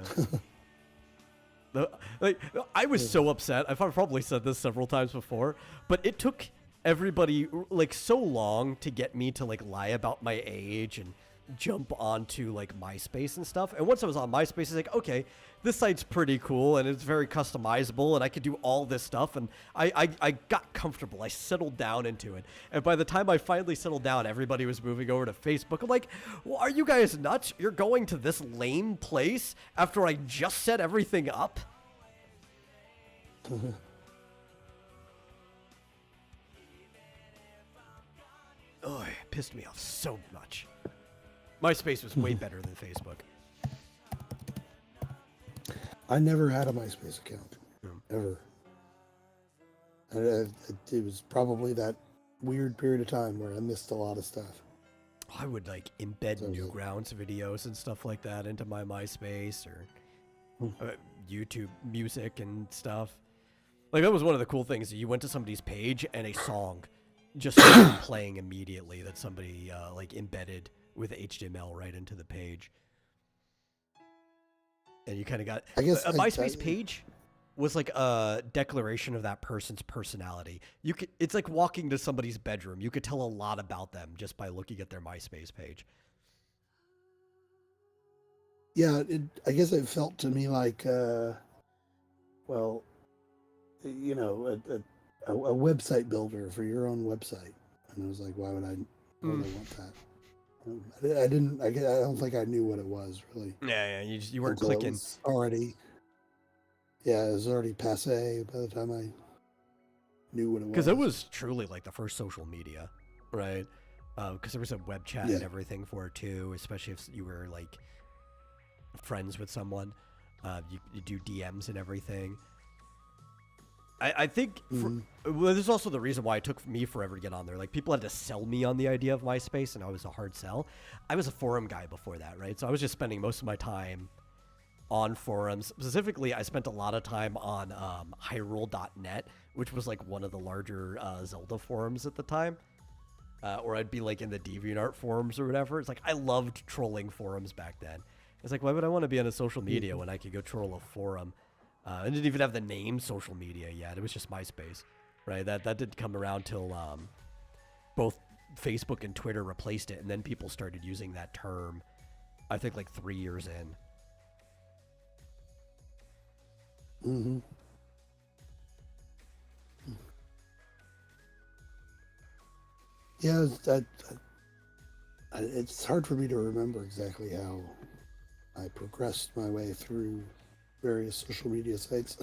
Like, I was so upset. I've probably said this several times before, but it took everybody like so long to get me to like lie about my age and jump onto like MySpace and stuff. And once I was on MySpace, it's like, okay, this site's pretty cool and it's very customizable and I could do all this stuff. And I got comfortable. I settled down into it. And by the time I finally settled down, everybody was moving over to Facebook. I'm like, well, are you guys nuts? You're going to this lame place after I just set everything up? Oh, it pissed me off so much. MySpace was way better than Facebook. I never had a MySpace account, ever. And it was probably that weird period of time where I missed a lot of stuff. I would like embed Newgrounds videos and stuff like that into my MySpace or YouTube music and stuff. Like that was one of the cool things. You went to somebody's page and a song just started playing immediately that somebody like embedded with HTML right into the page. And you kind of got, I guess, a MySpace page was like a declaration of that person's personality. You could, it's like walking to somebody's bedroom. You could tell a lot about them just by looking at their MySpace page. Yeah, I guess it felt to me like, well, you know, a website builder for your own website. And I was like, why would I want that? I don't think I knew what it was really. Yeah, you weren't clicking. It was already passé by the time I knew what it was. Because it was truly like the first social media, right? Because there was a web chat and everything for it too, especially if you were like friends with someone. You do DMs and everything. I think well, this is also the reason why it took me forever to get on there. Like, people had to sell me on the idea of MySpace, and I was a hard sell. I was a forum guy before that, right? So I was just spending most of my time on forums. Specifically, I spent a lot of time on Hyrule.net, which was like one of the larger Zelda forums at the time. Or I'd be like in the DeviantArt forums or whatever. It's like I loved trolling forums back then. It's like, why would I want to be on a social media when I could go troll a forum? I didn't even have the name social media yet. It was just MySpace, right? That didn't come around till both Facebook and Twitter replaced it, and then people started using that term, I think, like 3 years in. Yeah, it's hard for me to remember exactly how I progressed my way through various social media sites.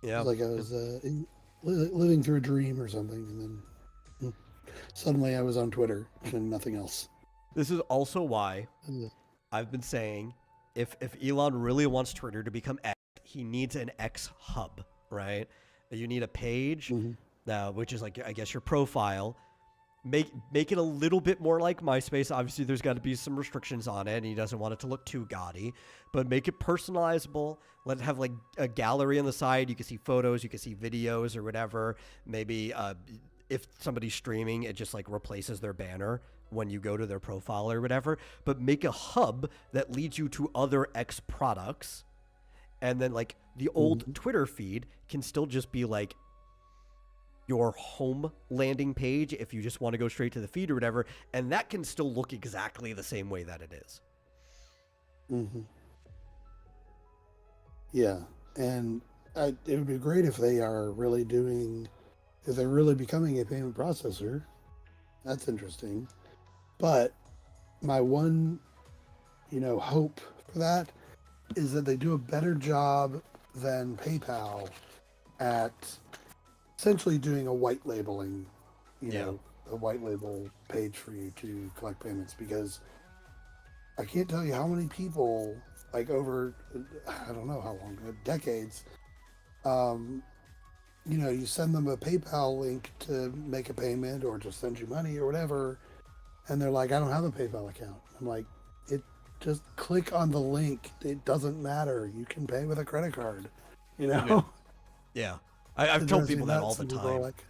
Yeah, like I was living through a dream or something, and then suddenly I was on Twitter and nothing else. This is also why I've been saying if Elon really wants Twitter to become X, he needs an X hub, right? You need a page, which is like, I guess, your profile. Make it a little bit more like MySpace. Obviously, there's got to be some restrictions on it, and he doesn't want it to look too gaudy. But make it personalizable. Let it have like a gallery on the side. You can see photos, you can see videos or whatever. Maybe if somebody's streaming, it just like replaces their banner when you go to their profile or whatever. But make a hub that leads you to other X products. And then like the old Twitter feed can still just be like your home landing page if you just want to go straight to the feed or whatever, and that can still look exactly the same way that it is. Mm-hmm. Yeah, and it would be great if they are really if they're really becoming a payment processor. That's interesting. But my one, hope for that is that they do a better job than PayPal at essentially doing a white labeling, a white label page for you to collect payments, because I can't tell you how many people, like over, I don't know how long, decades, you send them a PayPal link to make a payment or to send you money or whatever, and they're like, I don't have a PayPal account. I'm like, just click on the link. It doesn't matter. You can pay with a credit card, Yeah. I've told people that all the time. Like,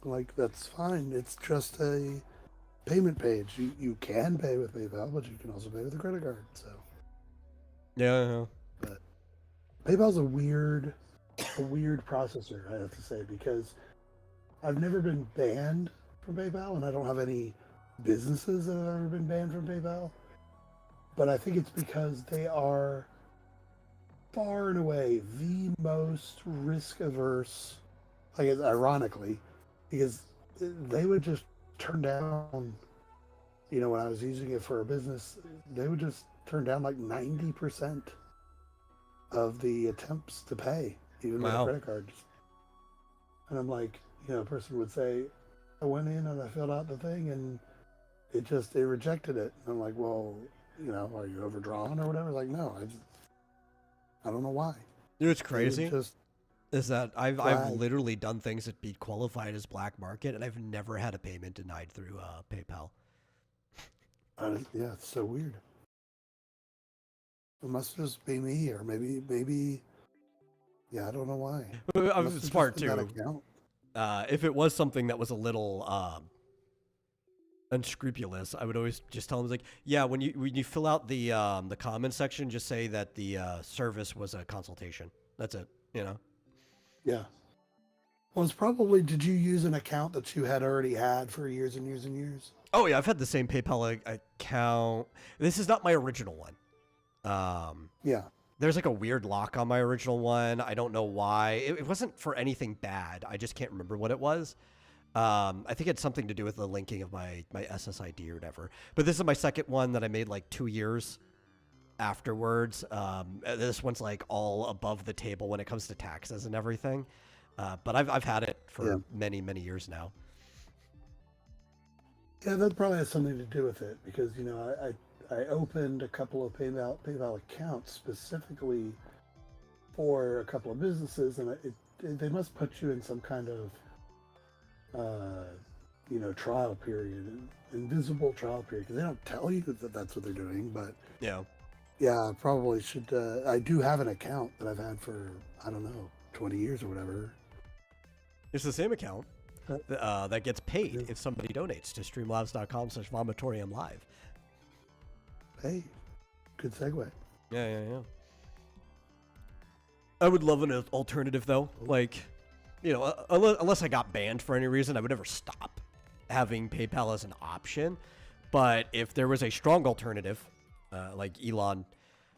like, that's fine. It's just a payment page. You can pay with PayPal, but you can also pay with a credit card. So yeah. But PayPal's a weird processor, I have to say, because I've never been banned from PayPal, and I don't have any businesses that have ever been banned from PayPal. But I think it's because they are far and away the most risk averse. I guess ironically, because they would just turn down, when I was using it for a business, they would just turn down like 90% of the attempts to pay, even with credit cards. And I'm like, a person would say, I went in and I filled out the thing and it rejected it. And I'm like, well, are you overdrawn or whatever? Like, no, I don't know why. You know what's crazy? Is that I've literally done things that be qualified as black market, and I've never had a payment denied through PayPal. Yeah, it's so weird. It must just be me, or maybe. Yeah, I don't know why. I'm smart too. If it was something that was a little unscrupulous, I would always just tell them, like, yeah, when you fill out the comment section, just say that the service was a consultation. That's it. Yeah. Well, it's probably, did you use an account that you had already had for years and years and years? Oh yeah, I've had the same PayPal account. This is not my original one. Yeah. There's like a weird lock on my original one. I don't know why. It wasn't for anything bad. I just can't remember what it was. I think it had something to do with the linking of my SSID or whatever. But this is my second one that I made like 2 years afterwards. This one's like all above the table when it comes to taxes and everything. But I've had it for many, many years now. Yeah, that probably has something to do with it, because I opened a couple of PayPal accounts specifically for a couple of businesses, and they must put you in some kind of trial period, invisible trial period, because they don't tell you that that's what they're doing. But yeah, I probably should. I do have an account that I've had for, I don't know, 20 years or whatever. It's the same account that gets paid if somebody donates to streamlabs.com/vomitoriumlive. Hey, good segue. Yeah. I would love an alternative, though. Like, unless I got banned for any reason, I would never stop having PayPal as an option. But if there was a strong alternative, like Elon,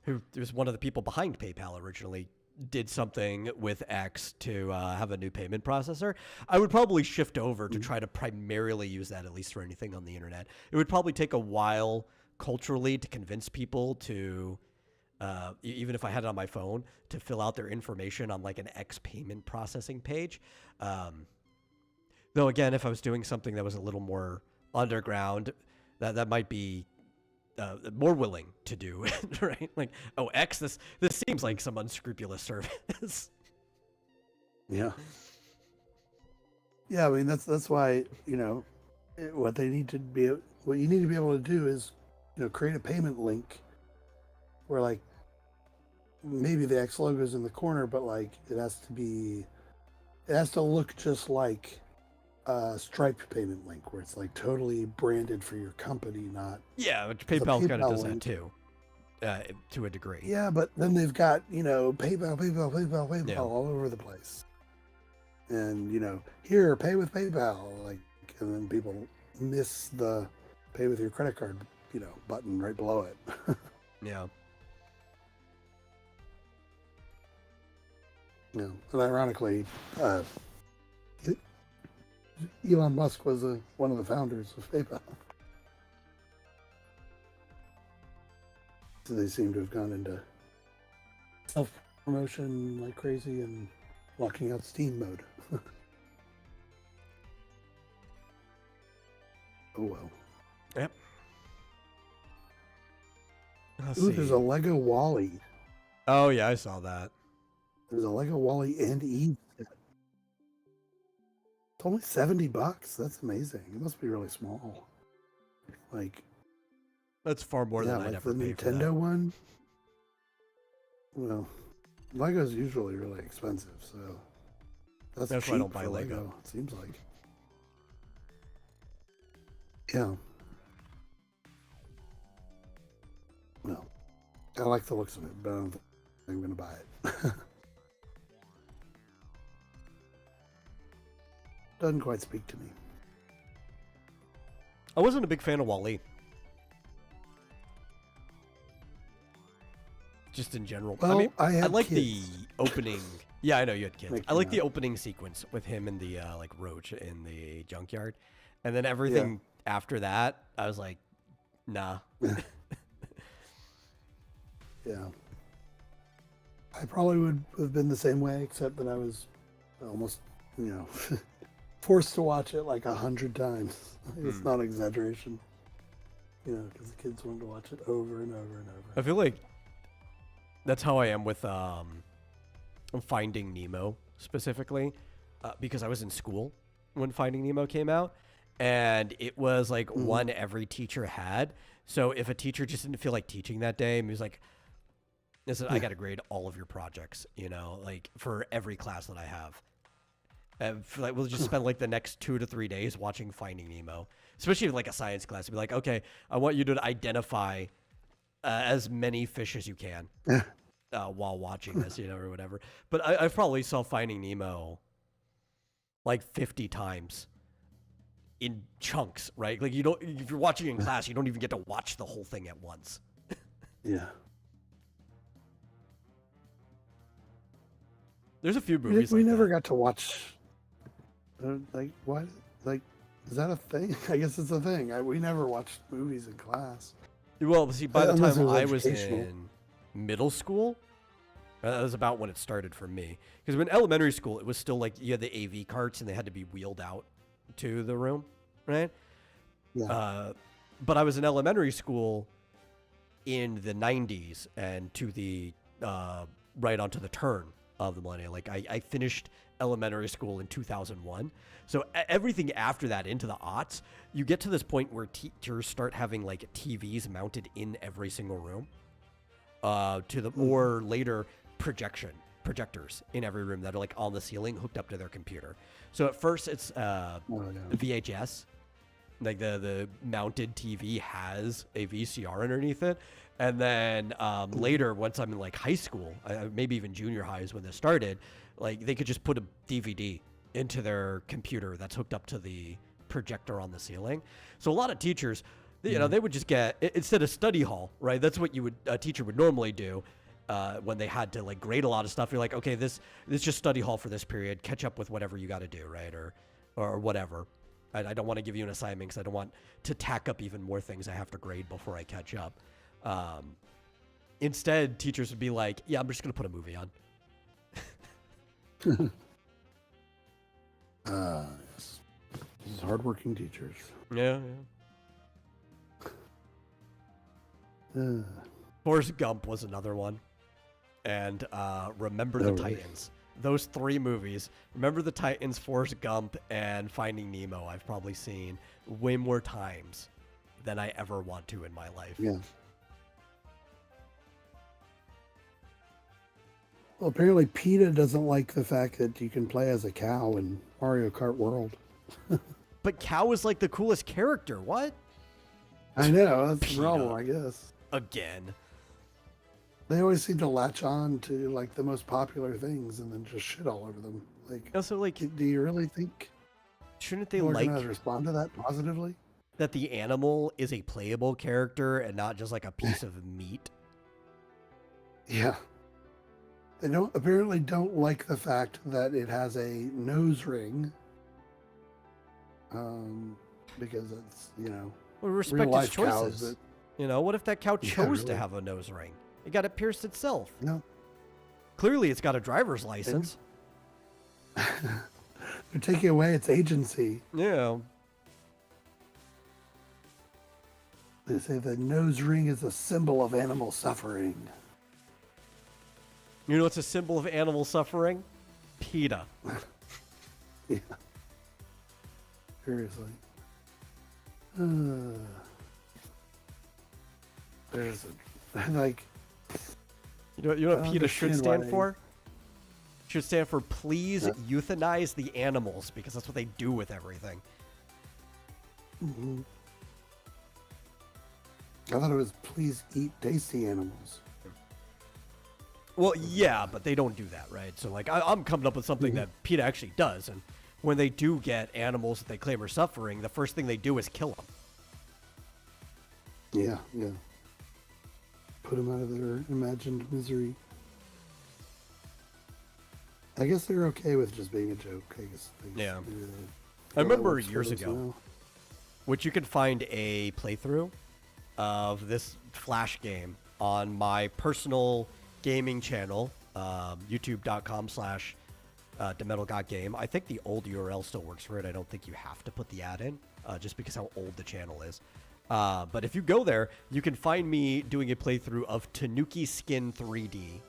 who was one of the people behind PayPal originally, did something with X to have a new payment processor, I would probably shift over to try to primarily use that, at least for anything on the internet. It would probably take a while culturally to convince people to, even if I had it on my phone, to fill out their information on like an X payment processing page. Though again, if I was doing something that was a little more underground, that might be more willing to do it, right? Like, oh, X, this seems like some unscrupulous service. Yeah. Yeah, I mean that's why what you need to be able to do is create a payment link where, like, maybe the X logo is in the corner, but like it has to look just like a Stripe payment link, where it's like totally branded for your company, not. Yeah, which PayPal kind of does that too, to a degree. Yeah, but then they've got PayPal all over the place. and here, pay with PayPal, like, and then people miss the pay with your credit card, button right below it. Yeah. And ironically, Elon Musk was one of the founders of PayPal. So they seem to have gone into self-promotion like crazy and locking out Steam mode. Oh well. Yep. Let's Ooh, see. there's a Lego Wally. Oh yeah, I saw that. There's a Lego Wally and Eve set. It's only $70. That's amazing. It must be really small. Like, That's far more than I'd like ever the pay for Nintendo that. one. Well, Lego's usually really expensive, so that's why I cheap don't buy for Lego. It seems like. Yeah. No, I like the looks of it, but I don't think I'm going to buy it. Doesn't quite speak to me. I wasn't a big fan of Wall-E. Just in general. Well, I mean, I I had like kids. the opening. Yeah, I know you had kids. Making I like the that. opening sequence with him and the like roach in the junkyard, and then everything after that, I was like, nah. Yeah. I probably would have been the same way, except that I was almost, forced to watch it like 100 times. It's not exaggeration. Because the kids wanted to watch it over and over and over. I feel like that's how I am with Finding Nemo specifically, because I was in school when Finding Nemo came out, and it was like one every teacher had. So if a teacher just didn't feel like teaching that day, and he was like, "Listen, I got to grade all of your projects, like for every class that I have." And we'll just spend like the next 2 to 3 days watching Finding Nemo, especially like a science class. It'd be like, okay, I want you to identify as many fish as you can while watching this, or whatever. But I probably saw Finding Nemo like 50 times in chunks, right? Like if you're watching in class, you don't even get to watch the whole thing at once. Yeah. There's a few movies We like never that. got to watch. Like, what? Like, is that a thing? I guess it's a thing. We never watched movies in class. Well, see, by the Unless it time was I was educational. in middle school, that was about when it started for me. Because in elementary school, it was still like you had the AV carts and they had to be wheeled out to the room, right? Yeah. But I was in elementary school in the 90s and to the right onto the turn of the millennium. Like I finished elementary school in 2001. So everything after that into the aughts, you get to this point where teachers start having like TVs mounted in every single room. Or later projectors in every room that are like on the ceiling hooked up to their computer. So at first it's VHS. Like the mounted TV has a VCR underneath it. And then later, once I'm in like high school, maybe even junior high is when this started, like they could just put a DVD into their computer that's hooked up to the projector on the ceiling. So a lot of teachers, they would just get, instead of study hall, right? That's what a teacher would normally do when they had to like grade a lot of stuff. You're like, okay, this is just study hall for this period. Catch up with whatever you got to do, right? Or whatever. I don't want to give you an assignment because I don't want to tack up even more things I have to grade before I catch up. Instead, teachers would be like, yeah, I'm just going to put a movie on. Yes. These hardworking teachers. Yeah. Forrest Gump was another one. And Remember the Titans. Those 3 movies, Remember the Titans, Forrest Gump, and Finding Nemo, I've probably seen way more times than I ever want to in my life. Yeah. Well, apparently PETA doesn't like the fact that you can play as a cow in Mario Kart World. But Cow is like the coolest character. What? I know, that's the PETA. problem, I guess. Again. They always seem to latch on to like the most popular things and then just shit all over them. Like, Also, like, do you really think shouldn't they people are like going to respond to that positively? that the animal is a playable character and not just like a piece of meat? Yeah. They apparently don't like the fact that it has a nose ring. Because it's, Well, real respect his life cows choices. that, What if that cow Yeah, chose to really. have a nose ring? It got it pierced itself. No. Clearly, it's got a driver's license. They're taking away its agency. Yeah. They say the nose ring is a symbol of animal suffering. You know what's a symbol of animal suffering? PETA. Yeah. Seriously. There's like. You know what I PETA should understand stand why- for? Should stand for please euthanize the animals, because that's what they do with everything. Mm-hmm. I thought it was please eat tasty animals. Well, yeah, but they don't do that, right? So, like, I'm coming up with something that PETA actually does, and when they do get animals that they claim are suffering, the first thing they do is kill them. Yeah, yeah. Put them out of their imagined misery. I guess they're okay with just being a joke. I guess. Yeah. maybe I remember works for years those ago, now. which you can find a playthrough of this Flash game on my personal gaming channel, youtube.com/themetalgotgame. I think the old URL still works for it. I don't think you have to put the ad in, just because how old the channel is. But if you go there, you can find me doing a playthrough of Tanuki Skin 3D.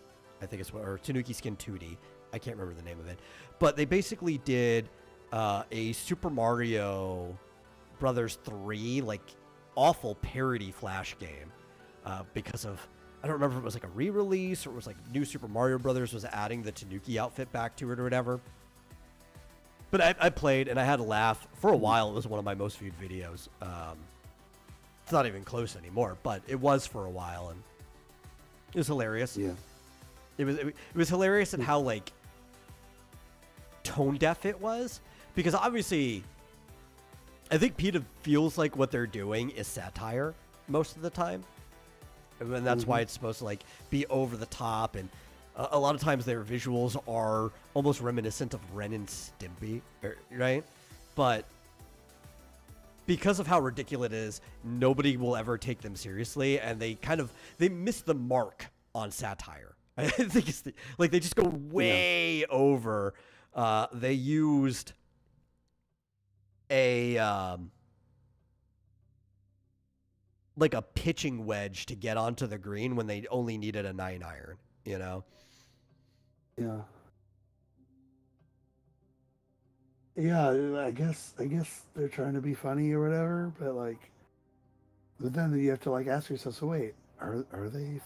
I think it's or Tanuki Skin 2D. I can't remember the name of it. But they basically did a Super Mario Brothers 3, like, awful parody Flash game because of, I don't remember if it was like a re-release or it was like new Super Mario Brothers was adding the Tanuki outfit back to it or whatever. But I played and I had a laugh. For a while, it was one of my most viewed videos. It's not even close anymore, but it was for a while, and it was hilarious. Yeah. It was hilarious at how, like, tone deaf it was, because obviously I think PETA feels like what they're doing is satire most of the time, and that's why it's supposed to, like, be over the top, and a lot of times their visuals are almost reminiscent of Ren and Stimpy, right? But because of how ridiculous it is, nobody will ever take them seriously, and they miss the mark on satire. I think it's they just go way over. They used a like a pitching wedge to get onto the green when they only needed a 9-iron, Yeah. Yeah, I guess they're trying to be funny or whatever, but then you have to ask yourself, so wait, are they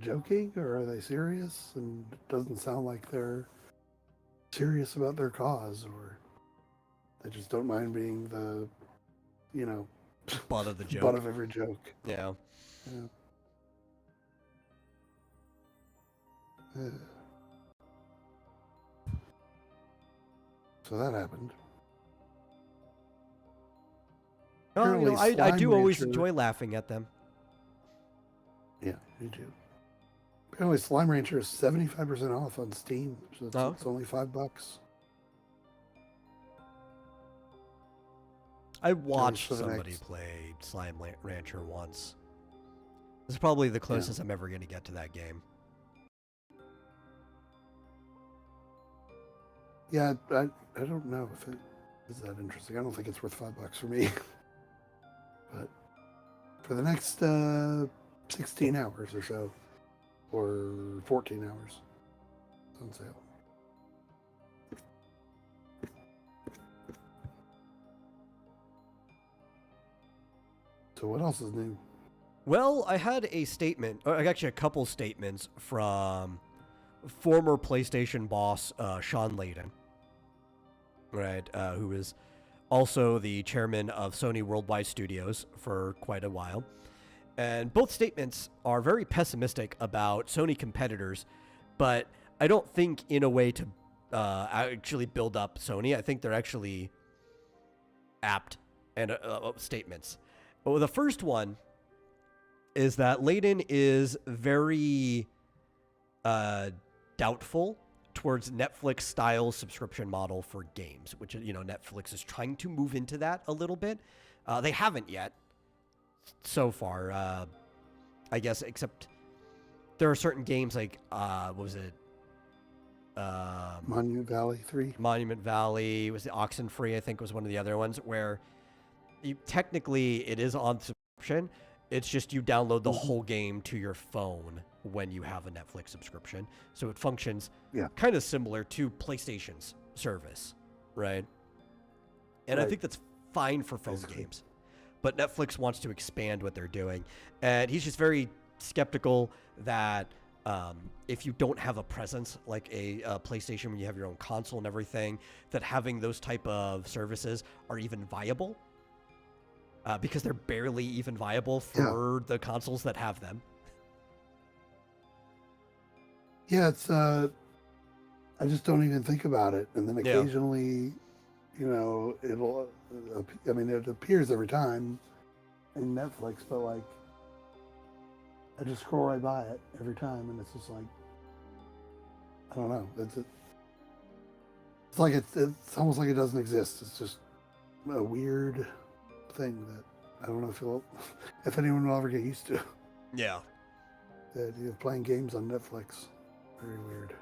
joking, or are they serious? And it doesn't sound like they're serious about their cause, or they just don't mind being the butt of the joke. butt of every joke. Yeah. So that happened. Oh, I Slime do always Rancher- enjoy laughing at them. Yeah, me too. Apparently, Slime Rancher is 75% off on Steam, so it's only $5. I watched for the somebody next- play Slime Rancher once. This is probably the closest I'm ever going to get to that game. Yeah, I don't know if it is that interesting. I don't think it's worth $5 for me. But for the next 16 hours or so, or 14 hours, it's on sale. So what else is new? Well, I had a statement, or actually a couple statements from former PlayStation boss Sean Layden, right, who is also the chairman of Sony Worldwide Studios for quite a while. And both statements are very pessimistic about Sony competitors, but I don't think in a way to actually build up Sony. I think they're actually apt and statements. Well, the first one is that Layden is very doubtful towards Netflix style subscription model for games, which, Netflix is trying to move into that a little bit. They haven't yet so far, I guess, except there are certain games like, what was it? Monument Valley 3. Monument Valley, was the Oxenfree, I think was one of the other ones, where technically it is on subscription. It's just you download the whole game to your phone when you have a Netflix subscription. So it functions kind of similar to PlayStation's service, right? And I think that's fine for phone games. But Netflix wants to expand what they're doing. And he's just very skeptical that if you don't have a presence like a PlayStation when you have your own console and everything, that having those type of services are even viable. Because they're barely even viable for the consoles that have them. Yeah, it's I just don't even think about it, and then occasionally, it'll. I mean, it appears every time in Netflix, but like, I just scroll right by it every time, and it's just like, I don't know. It's like it's almost like it doesn't exist. It's just a weird thing that I don't know if anyone will ever get used to. Yeah. The idea of playing games on Netflix. Very weird.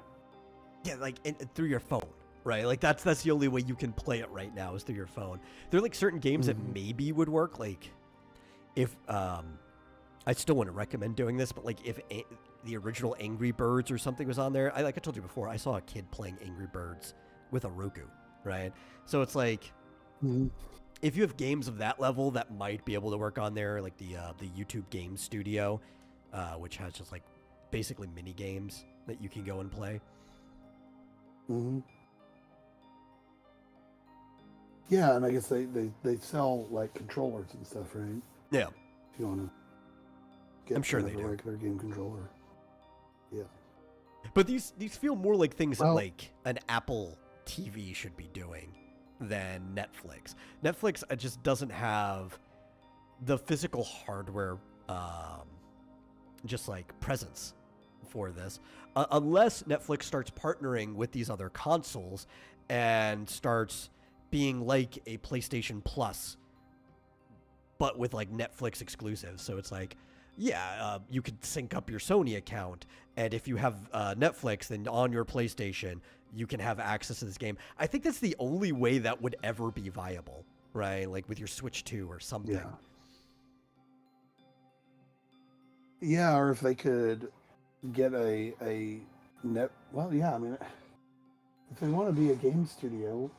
Yeah, like through your phone, right? Like that's the only way you can play it right now is through your phone. There are like certain games that maybe would work. Like if I still wouldn't recommend doing this, but like if the original Angry Birds or something was on there, like I told you before, I saw a kid playing Angry Birds with a Roku, right? So it's like. If you have games of that level that might be able to work on there, like the YouTube Game Studio, which has just like basically mini games that you can go and play. Yeah, and I guess they sell like controllers and stuff, right? Yeah. If you want to get I'm sure they do. A regular game controller. Yeah. But these feel more like things that like an Apple TV should be doing than Netflix. Netflix just doesn't have the physical hardware, just like presence for this, unless Netflix starts partnering with these other consoles and starts being like a PlayStation Plus, but with like Netflix exclusives. So it's like, you could sync up your Sony account, and if you have Netflix, then on your PlayStation, you can have access to this game. I think that's the only way that would ever be viable, right? Like with your Switch 2 or something. Yeah, or if they could get a net. Well, yeah, I mean, if they want to be a game studio,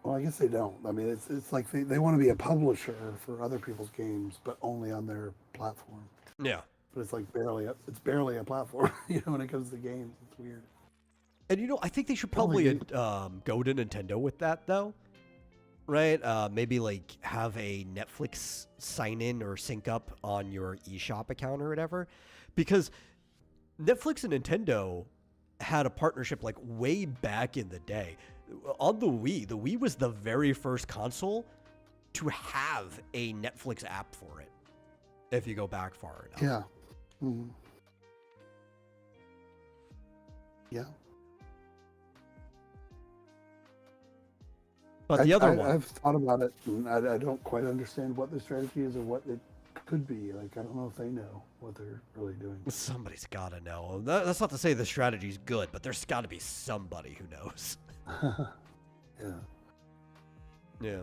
well, I guess they don't. I mean, it's like they want to be a publisher for other people's games, but only on their platform. Yeah. But it's like barely a platform, when it comes to games. It's weird. And I think they should probably go to Nintendo with that though, right? Maybe like have a Netflix sign in or sync up on your eShop account or whatever, because Netflix and Nintendo had a partnership like way back in the day. On the Wii was the very first console to have a Netflix app for it. If you go back far enough. Yeah. Yeah. But the other one, I've thought about it, and I don't quite understand what the strategy is or what it could be. Like, I don't know if they know what they're really doing. Somebody's got to know. That's not to say the strategy's good, but there's got to be somebody who knows. Yeah.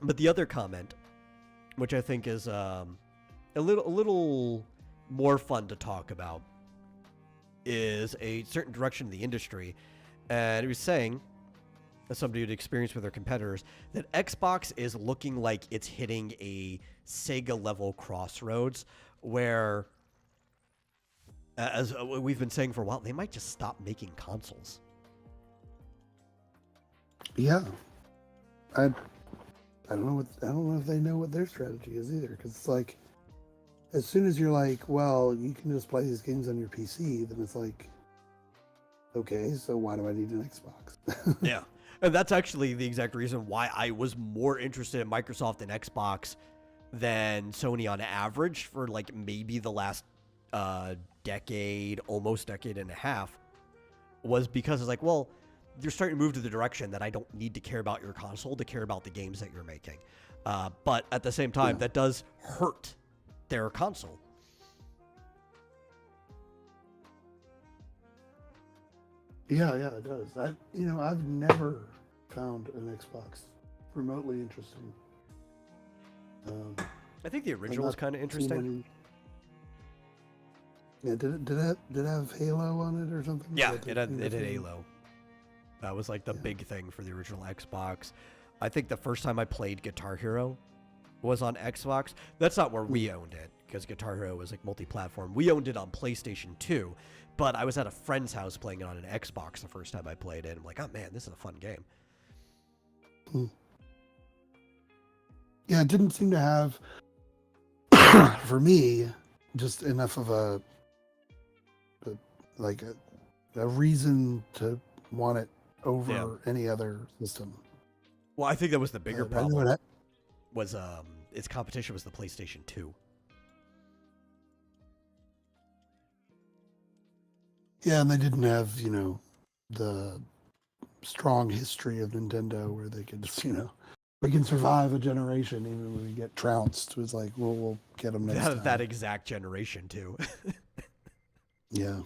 But the other comment, which I think is a little more fun to talk about, is a certain direction of the industry. And he was saying, as somebody who'd experienced with their competitors, that Xbox is looking like it's hitting a Sega-level crossroads where, as we've been saying for a while, they might just stop making consoles. Yeah. I don't know if they know what their strategy is either, because it's like, as soon as you're like, well, you can just play these games on your PC, then it's like, okay, so why do I need an Xbox? Yeah. And that's actually the exact reason why I was more interested in Microsoft and Xbox than Sony on average for like maybe the last decade, almost decade and a half, was because it's like, well, you're starting to move to the direction that I don't need to care about your console to care about the games that you're making. But at the same time, that does hurt their console. Yeah, it does. I've never found an Xbox remotely interesting. I think the original is kind of interesting. Yeah, did it have Halo on it or something? Yeah, it had Halo. That was like the big thing for the original Xbox. I think the first time I played Guitar Hero was on Xbox. That's not where we owned it, because Guitar Hero was like multi-platform. We owned it on PlayStation 2, but I was at a friend's house playing it on an Xbox the first time I played it. I'm like, oh man, this is a fun game. Yeah, it didn't seem to have, for me, just enough of a reason to want it over any other system. Well, I think that was the bigger problem. Was its competition was the PlayStation 2. Yeah, and they didn't have, the strong history of Nintendo where they could just, we can survive a generation even when we get trounced. It was like, well, we'll get them next time. That exact generation, too. Yeah.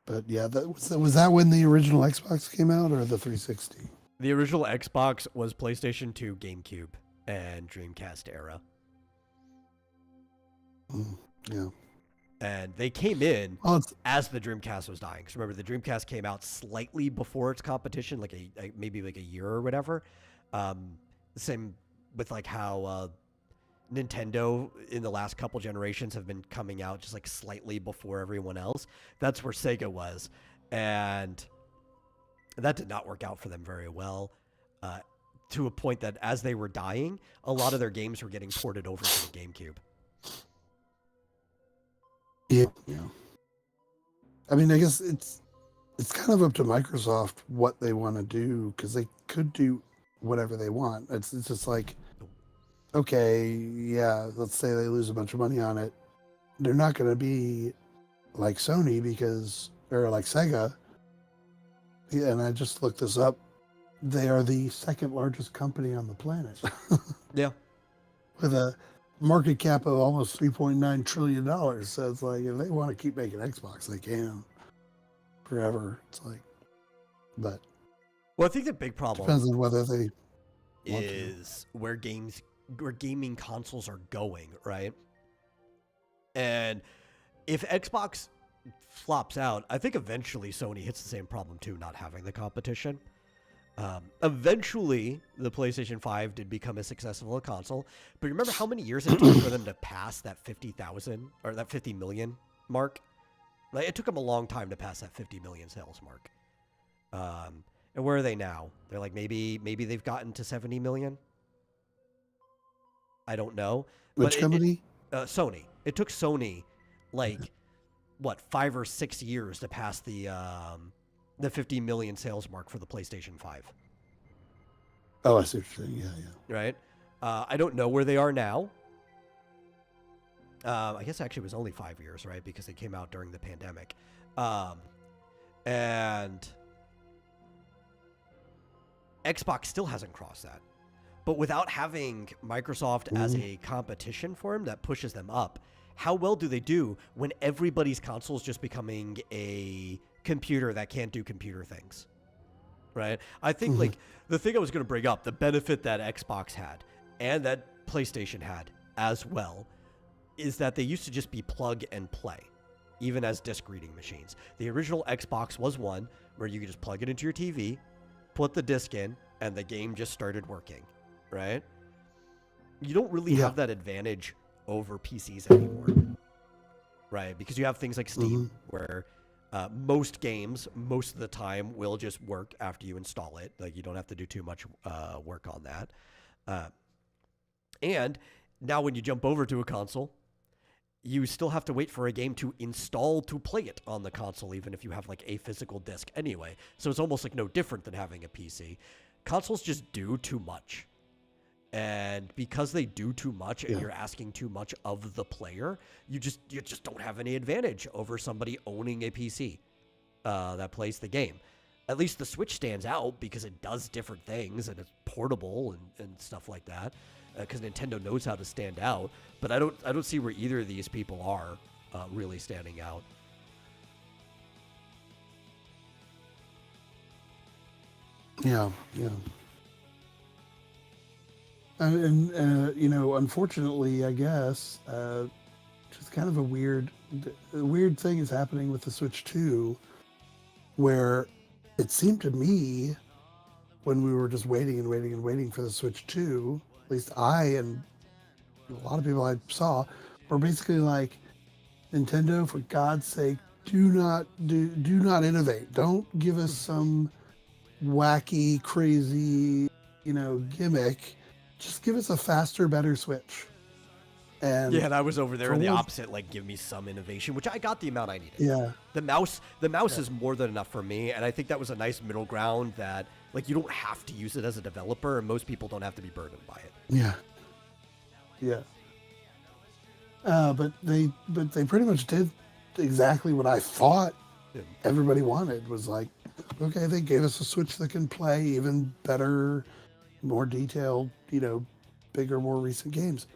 But yeah, was that when the original Xbox came out or the 360? The original Xbox was PlayStation 2, GameCube, and Dreamcast era. Yeah. And they came in as the Dreamcast was dying. Because remember, the Dreamcast came out slightly before its competition, like maybe like a year or whatever. Same with like how Nintendo in the last couple generations have been coming out just like slightly before everyone else. That's where Sega was. And that did not work out for them very well, to a point that as they were dying, a lot of their games were getting ported over to the GameCube. Yeah. I mean, I guess it's kind of up to Microsoft what they want to do, because they could do whatever they want. It's just like, okay, yeah, let's say they lose a bunch of money on it. They're not going to be like Sony or like Sega. Yeah, and I just looked this up. They are the second largest company on the planet. Yeah. With a market cap of almost $3.9 trillion. So it's like, if they want to keep making Xbox, they can forever. It's like, but. Well, I think the big problem depends on whether they is where gaming consoles are going, right? And if Xbox flops out, I think eventually Sony hits the same problem too, not having the competition. Eventually, the PlayStation 5 did become a successful console, but remember how many years it took for them to pass that 50,000 or that 50 million mark? Like, it took them a long time to pass that 50 million sales mark. And where are they now? They're like maybe they've gotten to 70 million. I don't know. Which company? Sony. It took Sony like 5 or 6 years to pass the 50 million sales mark for the PlayStation 5. Oh, I see what you're saying. Yeah. Right? I don't know where they are now. I guess actually it was only 5 years, right? Because they came out during the pandemic. And Xbox still hasn't crossed that. But without having Microsoft as a competition for them that pushes them up, how well do they do when everybody's console is just becoming a computer that can't do computer things? Right? I think like the thing I was going to bring up, the benefit that Xbox had and that PlayStation had as well, is that they used to just be plug and play, even as disc reading machines. The original Xbox was one where you could just plug it into your TV, put the disc in, and the game just started working, right? You don't really have that advantage over PCs anymore, right? Because you have things like Steam, where most games, most of the time, will just work after you install it. Like, you don't have to do too much work on that. And now when you jump over to a console, you still have to wait for a game to install to play it on the console, even if you have like a physical disc anyway. So it's almost like no different than having a PC. Consoles just do too much. And because they do too much and you're asking too much of the player, you just don't have any advantage over somebody owning a PC that plays the game. At least the Switch stands out because it does different things and it's portable and stuff like that. Because Nintendo knows how to stand out, but I don't see where either of these people are really standing out. Yeah. And you know, unfortunately, I guess, just kind of a weird thing is happening with the Switch 2, where it seemed to me when we were just waiting for the Switch 2, at least I and a lot of people I saw were basically like, Nintendo, for God's sake, do not innovate. Don't give us some wacky, crazy, you know, gimmick. Just give us a faster, better Switch. And yeah, and I was over there in the opposite, like, give me some innovation, which I got the amount I needed. Yeah. The mouse is more than enough for me, and I think that was a nice middle ground that, like, you don't have to use it as a developer, and most people don't have to be burdened by it. Yeah. But they pretty much did exactly what I thought everybody wanted. Was like, okay, they gave us a Switch that can play even better, more detailed, you know, bigger, more recent games.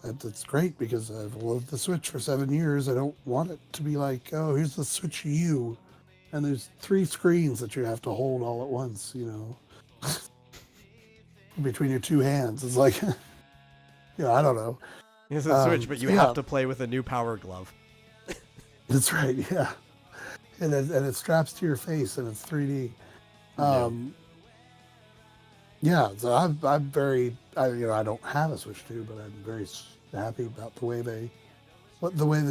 That's great because I've loved the Switch for 7 years. I don't want it to be like, oh, here's the Switch U, and there's 3 screens that you have to hold all at once, you know, between your 2 hands. It's like, yeah, I don't know. It's a Switch, but you have to play with a new Power Glove. That's right, yeah. And it straps to your face, and it's 3D. Yeah, so I'm very, I don't have a Switch 2, but I'm very happy about the way they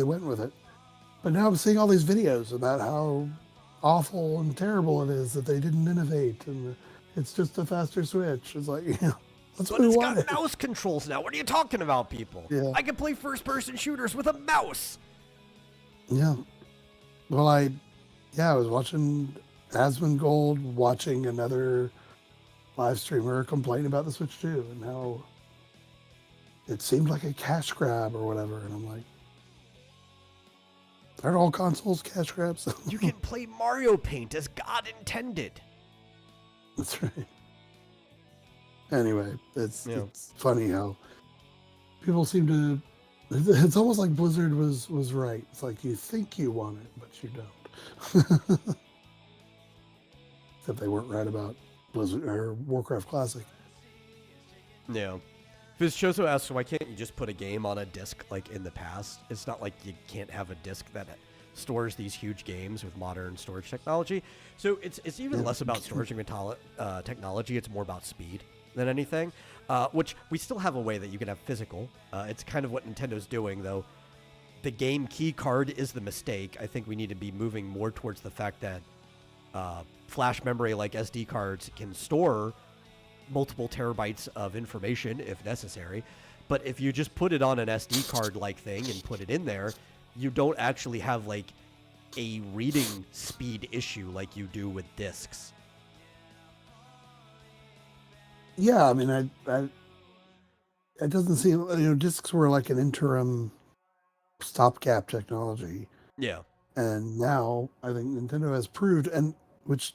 went with it. But now I'm seeing all these videos about how awful and terrible it is that they didn't innovate, and it's just a faster Switch. It's like, you know, that's what it's got mouse controls now. What are you talking about, people? Yeah. I can play first-person shooters with a mouse. Yeah. Well, I was watching Asmongold, watching another live streamer complain about the Switch 2 and how it seemed like a cash grab or whatever. And I'm like, aren't all consoles cash grabs? You can play Mario Paint as God intended. That's right. Anyway, it's funny how people seem to. It's almost like Blizzard was right. It's like you think you want it, but you don't. Except they weren't right about Blizzard or Warcraft Classic. Yeah. Fizchoso asks, why can't you just put a game on a disc like in the past? It's not like you can't have a disc that stores these huge games with modern storage technology. So it's even less about storage technology. It's more about speed than anything, which we still have a way that you can have physical. It's kind of what Nintendo's doing, though. The game key card is the mistake. I think we need to be moving more towards the fact that flash memory like SD cards can store multiple terabytes of information if necessary. But if you just put it on an SD card like thing and put it in there, you don't actually have like a reading speed issue like you do with discs. Yeah, I mean, it doesn't seem, you know, discs were like an interim stopgap technology. Yeah. And now I think Nintendo has proved, and which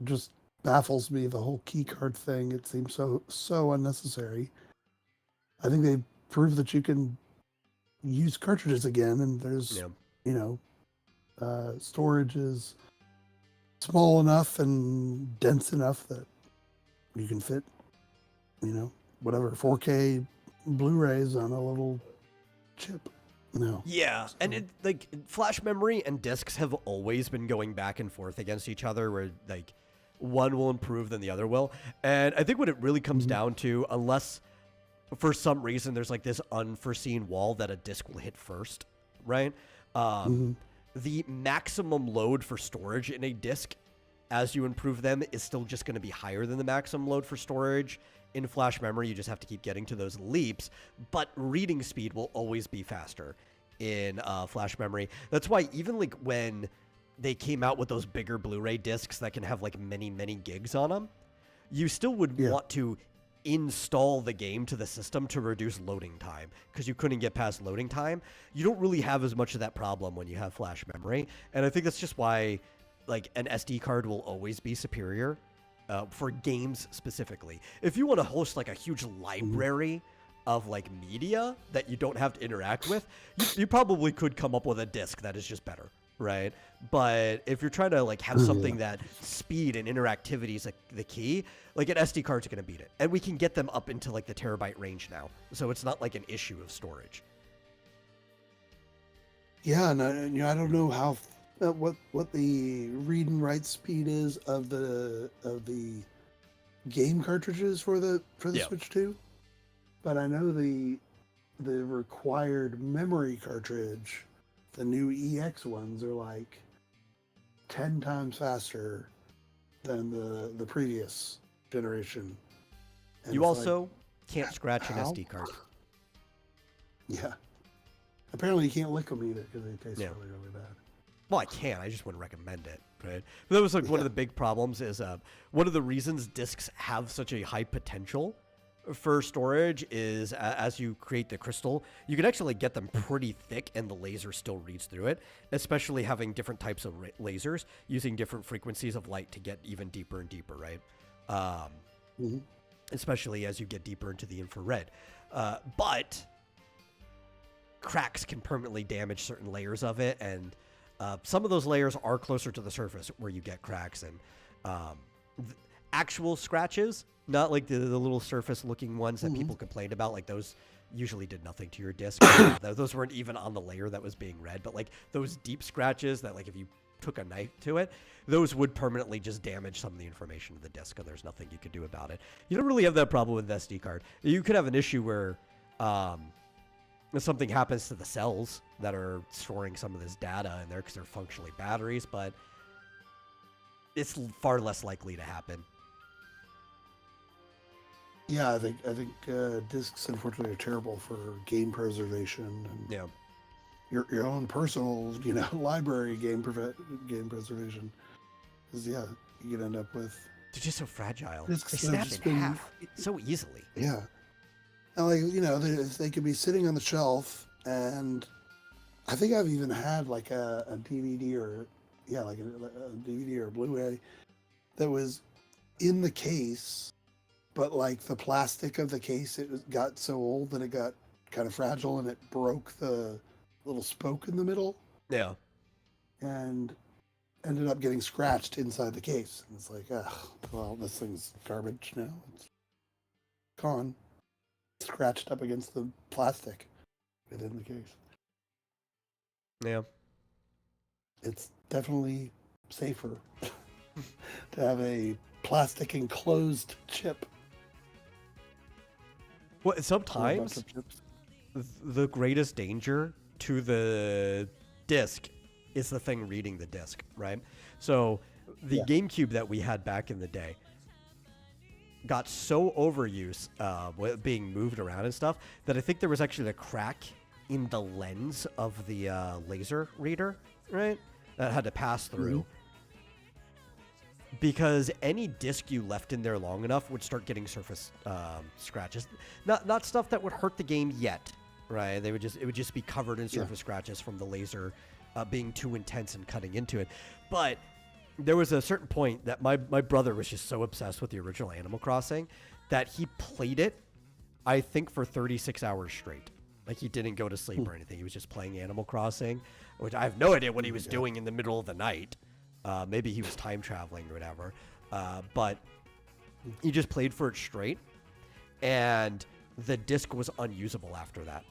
just baffles me, the whole key card thing. It seems so unnecessary. I think they proved that you can use cartridges again, and there's, you know, storage is small enough and dense enough that you can fit, you know, whatever 4K Blu-rays on a little chip. No. Yeah, so. And it, like, flash memory and discs have always been going back and forth against each other, where like one will improve than the other will. And I think what it really comes down to, unless for some reason there's like this unforeseen wall that a disc will hit first, right? The maximum load for storage in a disc, as you improve them, is still just going to be higher than the maximum load for storage in flash memory. You just have to keep getting to those leaps, but reading speed will always be faster. in flash memory. That's why even like when they came out with those bigger Blu-ray discs that can have like many gigs on them, you still would want to install the game to the system to reduce loading time because you couldn't get past loading time. You don't really have as much of that problem when you have flash memory, and I think that's just why like an SD card will always be superior for games specifically. If you want to host like a huge library of like media that you don't have to interact with, you probably could come up with a disc that is just better, right? But if you're trying to like have something that speed and interactivity is the key, like an SD card's going to beat it. And we can get them up into like the terabyte range now, so it's not like an issue of storage. Yeah, and I don't know how what the read and write speed is of the game cartridges for the Switch 2, but I know the required memory cartridge, the new EX ones, are like 10 times faster than the previous generation. And you also can't scratch an how? SD card. Yeah. Apparently you can't lick them either because they taste really bad. Well, I can. I just wouldn't recommend it, right? But that was like one of the big problems is one of the reasons discs have such a high potential for storage is as you create the crystal, you can actually get them pretty thick and the laser still reads through it, especially having different types of lasers using different frequencies of light to get even deeper and deeper, right? Especially as you get deeper into the infrared. But cracks can permanently damage certain layers of it, and some of those layers are closer to the surface where you get cracks and actual scratches, not like the little surface looking ones that people complained about. Like those usually did nothing to your disc. Those weren't even on the layer that was being read, but like those deep scratches that like if you took a knife to it, those would permanently just damage some of the information of the disc, and there's nothing you could do about it. You don't really have that problem with the SD card. You could have an issue where if something happens to the cells that are storing some of this data in there because they're functionally batteries, but it's far less likely to happen. Yeah, I think discs unfortunately are terrible for game preservation and your own personal library game preservation. Because you could end up with they're just so fragile. Discs they snap in half so easily. Yeah. And they could be sitting on the shelf, and I think I've even had like a DVD or like a DVD or a Blu-ray that was in the case, but like the plastic of the case got so old that it got kind of fragile and it broke the little spoke in the middle. Yeah. And ended up getting scratched inside the case. And it's like, well, this thing's garbage now. It's gone. Scratched up against the plastic within the case. Yeah. It's definitely safer to have a plastic enclosed chip. Well, sometimes the greatest danger to the disc is the thing reading the disc, right? So the GameCube that we had back in the day got so overuse with being moved around and stuff that I think there was actually a crack in the lens of the laser reader, right? That had to pass through. Because any disc you left in there long enough would start getting surface scratches. Not stuff that would hurt the game yet, right? It would just be covered in surface scratches from the laser being too intense and cutting into it. But there was a certain point that my brother was just so obsessed with the original Animal Crossing that he played it, I think, for 36 hours straight. Like, he didn't go to sleep or anything. He was just playing Animal Crossing, which I have no idea what he was doing in the middle of the night. Maybe he was time traveling or whatever. But he just played for it straight, and the disc was unusable after that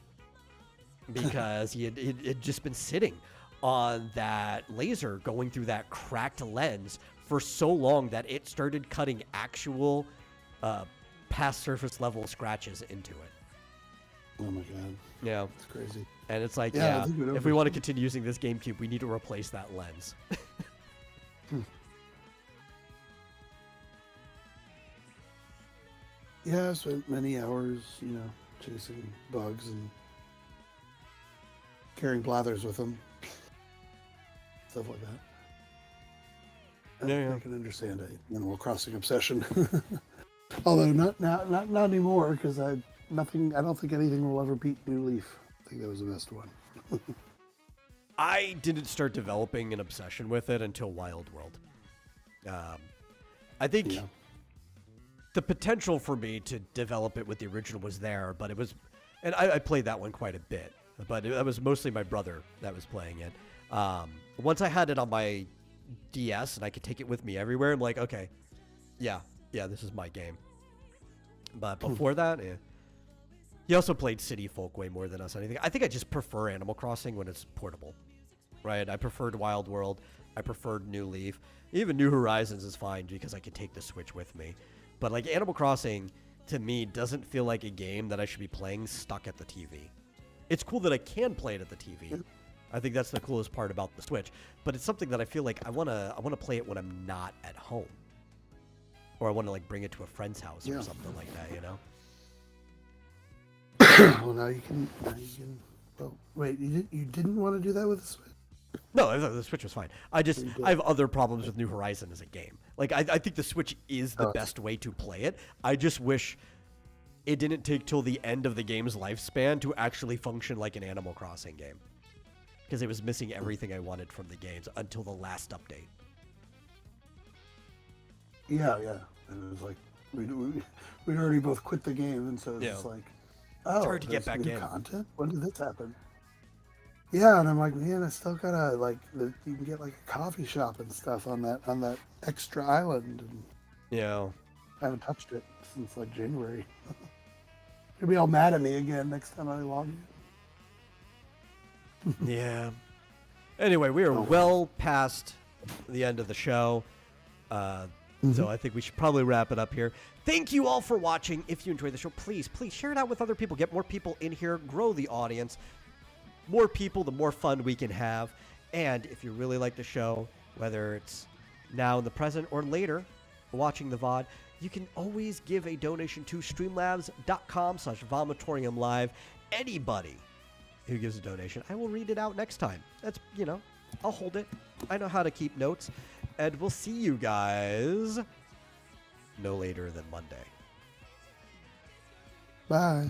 because he had just been sitting on that laser going through that cracked lens for so long that it started cutting actual past surface level scratches into it. Oh my god. Yeah. It's crazy. And it's like, if we want to continue using this GameCube, we need to replace that lens. Yeah, I spent many hours, chasing bugs and carrying blathers with them, stuff like that. Yeah. I can understand a Animal Crossing obsession. Although not anymore, because I don't think anything will ever beat New Leaf. I think that was the best one. I didn't start developing an obsession with it until Wild World. I think the potential for me to develop it with the original was there, but it was, and I played that one quite a bit, but that was mostly my brother that was playing it. Once I had it on my DS and I could take it with me everywhere, I'm like, okay, yeah, this is my game. But before that, he also played City Folk way more than us. Anything. I think I just prefer Animal Crossing when it's portable, right? I preferred Wild World. I preferred New Leaf. Even New Horizons is fine because I could take the Switch with me. But like Animal Crossing, to me, doesn't feel like a game that I should be playing stuck at the TV. It's cool that I can play it at the TV. I think that's the coolest part about the Switch. But it's something that I feel like I wanna play it when I'm not at home, or I want to like bring it to a friend's house or something like that. You know. Well, now you can. Well, wait, you didn't want to do that with the Switch? No, I thought the Switch was fine. I have other problems with New Horizon as a game. Like, I think the Switch is the best way to play it. I just wish it didn't take till the end of the game's lifespan to actually function like an Animal Crossing game. Because it was missing everything I wanted from the games until the last update. Yeah. And it was like, we'd already both quit the game, and so it's like, oh, it's hard to get back new in. Content? When did this happen? Yeah, and I'm like, man, I still gotta you can get like a coffee shop and stuff on that extra island, and Yeah. I haven't touched it since like January. You'll be all mad at me again next time I log in. Yeah. Anyway, we are well past the end of the show. So I think we should probably wrap it up here. Thank you all for watching. If you enjoyed the show, please share it out with other people. Get more people in here. Grow the audience. More people, the more fun we can have. And if you really like the show, whether it's now in the present or later, watching the VOD, you can always give a donation to streamlabs.com/vomitoriumlive. Anybody who gives a donation, I will read it out next time. That's, I'll hold it. I know how to keep notes. And we'll see you guys no later than Monday. Bye.